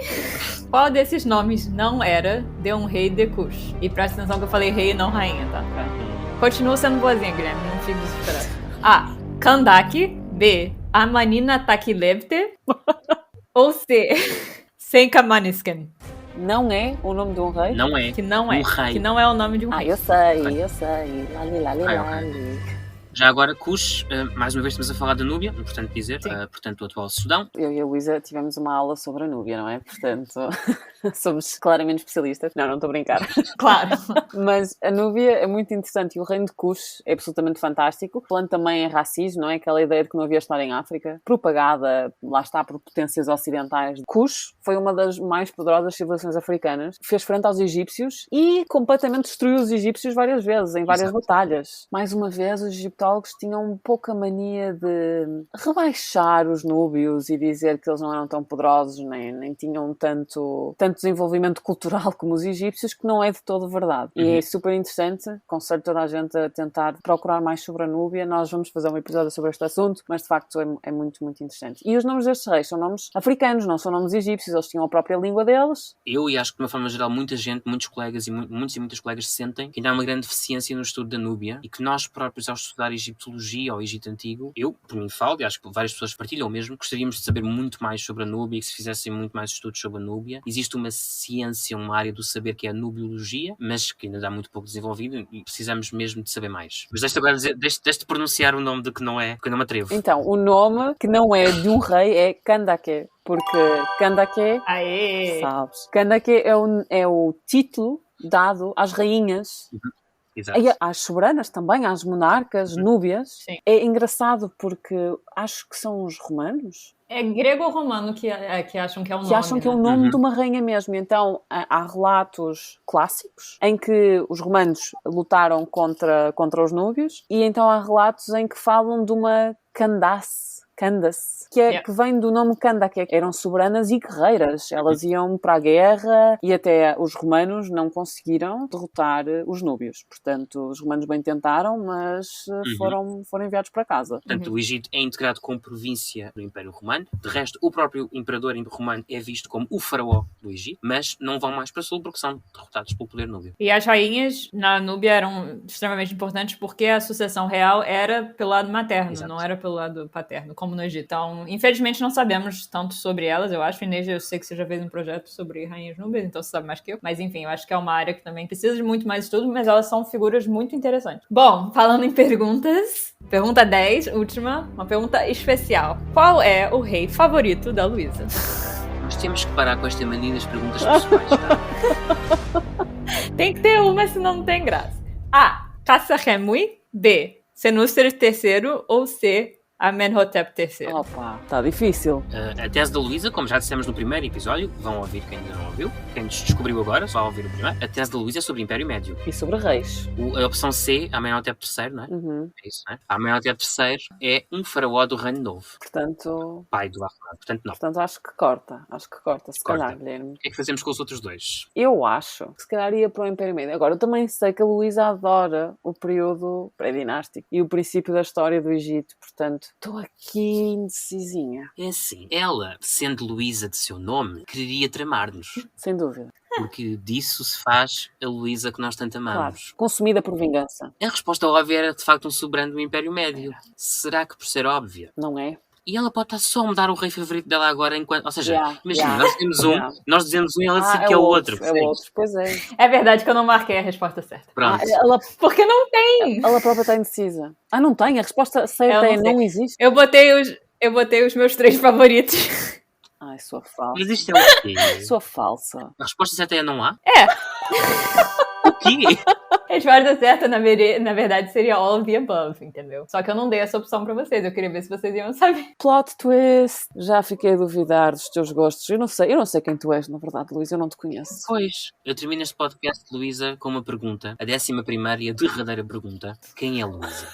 Qual desses nomes não era de um rei de Cush? E presta atenção que eu falei rei e não rainha, tá? Continua sendo boazinha, Guilherme. Não fique desesperado. A. Kandaki. B. Amanina Takilebte. Ou C. Senkamanisken. Não é o nome de um rei? Não é. Que não é. Um rei. Que não é o nome de um rei. Eu sei. Lali. Já agora, Cush, mais uma vez estamos a falar da Núbia, importante dizer, portanto o atual Sudão. Eu e a Luísa tivemos uma aula sobre a Núbia, não é? Portanto, somos claramente especialistas. Não estou a brincar. Claro. Mas a Núbia é muito interessante e o reino de Cush é absolutamente fantástico. Falando também em racismo, não é? Aquela ideia de que não havia história em África, propagada, lá está, por potências ocidentais. Cush foi uma das mais poderosas civilizações africanas. Fez frente aos egípcios e completamente destruiu os egípcios várias vezes, em várias batalhas. Mais uma vez, os egiptólogos tinham pouca mania de rebaixar os núbios e dizer que eles não eram tão poderosos, nem tinham tanto desenvolvimento cultural como os egípcios, que não é de todo verdade. E é super interessante, conselho toda a gente a tentar procurar mais sobre a Núbia. Nós vamos fazer um episódio sobre este assunto, mas de facto é muito, muito interessante. E os nomes destes reis são nomes africanos, não são nomes egípcios, eles tinham a própria língua deles. Eu acho que de uma forma geral muita gente, muitos colegas e muitas colegas sentem que ainda há uma grande deficiência no estudo da Núbia e que nós próprios, ao estudar egiptologia ou Egito Antigo, eu, por mim falo, e acho que várias pessoas partilham mesmo, gostaríamos de saber muito mais sobre a Núbia e que se fizessem muito mais estudos sobre a Núbia. Existe uma ciência, uma área do saber que é a nubiologia, mas que ainda está muito pouco desenvolvida e precisamos mesmo de saber mais. Mas deixa-te pronunciar o nome de que não é, porque eu não me atrevo. Então, o nome que não é de um rei é Kandake, porque Kandake, sabes, Kandake é o título dado às rainhas Exato. E às soberanas também, às monarcas, núbias. Sim. É engraçado porque acho que são os romanos É grego ou romano que acham que é o nome. que acham que é o nome de uma rainha mesmo. Então há relatos clássicos em que os romanos lutaram contra os núbios, e então há relatos em que falam de uma Candace, que vem do nome Canda, que eram soberanas e guerreiras. Elas iam para a guerra e até os romanos não conseguiram derrotar os núbios. Portanto, os romanos bem tentaram, mas foram enviados para casa. Portanto, o Egito é integrado como província do Império Romano. De resto, o próprio imperador romano é visto como o faraó do Egito, mas não vão mais para sul porque são derrotados pelo poder núbio. E as rainhas na Núbia eram extremamente importantes porque a sucessão real era pelo lado materno, Exato. Não era pelo lado paterno, como no Egito. Então, infelizmente, não sabemos tanto sobre elas, eu acho. Inês, eu sei que você já fez um projeto sobre rainhas núbias, então você sabe mais que eu. Mas, enfim, eu acho que é uma área que também precisa de muito mais estudo, mas elas são figuras muito interessantes. Bom, falando em perguntas, pergunta 10, última, uma pergunta especial. Qual é o rei favorito da Luísa? Nós temos que parar com esta mania das perguntas pessoais, tá? Tem que ter uma, senão não tem graça. A. Khafre-Khemui. B. Senusret III. Ou C. Amenhotep III. Opa, está difícil. A tese da Luísa, como já dissemos no primeiro episódio, vão ouvir quem ainda não ouviu. Quem nos descobriu agora, só ouvir o primeiro. A tese da Luísa é sobre o Império Médio. E sobre reis. A opção C, Amenhotep III, não é? É isso, não é? Amenhotep III é um faraó do Reino Novo. Portanto, Pai do Akhenaton. Portanto, não. Portanto, acho que corta, se Corta. calhar, Guilherme. O que é que fazemos com os outros dois? Eu acho que se calhar ia para o Império Médio. Agora, eu também sei que a Luísa adora o período pré-dinástico e o princípio da história do Egito. Portanto, estou aqui indecisinha. É assim, ela, sendo Luísa de seu nome, quereria tramar-nos. Sem dúvida. Porque disso se faz a Luísa que nós tanto Claro. amamos. Consumida por vingança. A resposta óbvia era, de facto, um soberano do Império Médio. Será que por ser óbvia? Não é? E ela pode estar só a mudar o rei favorito dela agora enquanto... Ou seja, Yeah, imagina, yeah, nós dizemos um, yeah. nós dizemos um e ela diz que é o outro. É percebes? o outro, pois é. É verdade que eu não marquei a resposta certa. Pronto. Porque não tem. Ela própria está indecisa. Não tem? A resposta certa Eu é não sei. não existe? Eu botei os meus 3 favoritos. Ai, sua falsa. Mas isto é o quê? Sua falsa. A resposta certa é não há? É. O quê? A resposta certa, na verdade, seria all of the above, entendeu? Só que eu não dei essa opção pra vocês. Eu queria ver se vocês iam saber. Plot twist. Já fiquei a duvidar dos teus gostos. Eu não sei quem tu és, na verdade, Luís. Eu não te conheço. Pois, eu termino este podcast, Luísa, com uma pergunta. A 11ª e a derradeira pergunta. Quem é Luísa?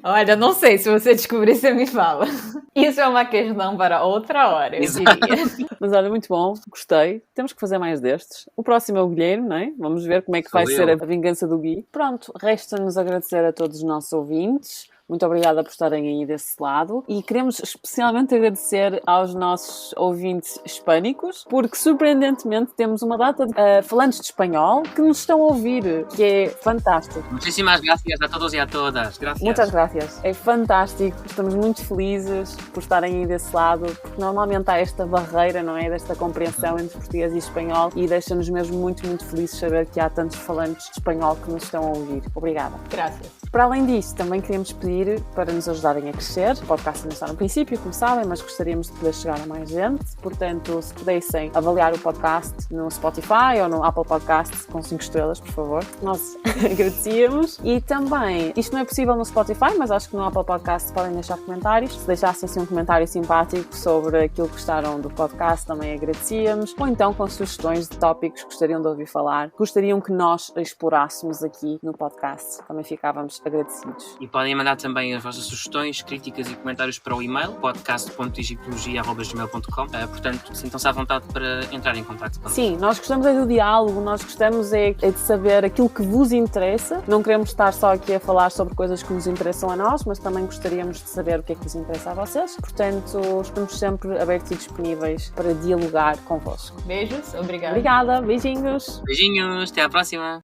Olha, não sei. Se você descobrir, você me fala. Isso é uma questão para outra hora, eu diria. Mas olha, muito bom. Gostei. Temos que fazer mais destes. O próximo é o Guilherme, não é? Vamos ver como é que vai ser a vingança do Gui. Pronto, resta-nos agradecer a todos os nossos ouvintes. Muito obrigada por estarem aí desse lado. E queremos especialmente agradecer aos nossos ouvintes hispânicos, porque surpreendentemente temos uma data de falantes de espanhol que nos estão a ouvir, que é fantástico. Muchísimas gracias a todos e a todas. Gracias. Muitas gracias. É fantástico. Estamos muito felizes por estarem aí desse lado, porque normalmente há esta barreira, não é? Desta compreensão entre português e espanhol, e deixa-nos mesmo muito, muito felizes saber que há tantos falantes de espanhol que nos estão a ouvir. Obrigada. Graças. Para além disso, também queremos pedir para nos ajudarem a crescer. O podcast ainda está no princípio, como sabem, mas gostaríamos de poder chegar a mais gente. Portanto, se pudessem avaliar o podcast no Spotify ou no Apple Podcasts com 5 estrelas, por favor, nós agradecíamos. E também, isto não é possível no Spotify, mas acho que no Apple Podcasts podem deixar comentários. Se deixassem assim um comentário simpático sobre aquilo que gostaram do podcast, também agradecíamos. Ou então com sugestões de tópicos que gostariam de ouvir falar, gostariam que nós explorássemos aqui no podcast. Também ficávamos agradecidos. E podem mandar também as vossas sugestões, críticas e comentários para o e-mail podcast.egiptologia@gmail.com. Portanto, sintam-se à vontade para entrar em contato com nós. Sim, nós gostamos é do diálogo, nós gostamos é de saber aquilo que vos interessa. Não queremos estar só aqui a falar sobre coisas que nos interessam a nós, mas também gostaríamos de saber o que é que vos interessa a vocês. Portanto, estamos sempre abertos e disponíveis para dialogar convosco. Beijos, obrigada. Obrigada, beijinhos. Beijinhos, até à próxima!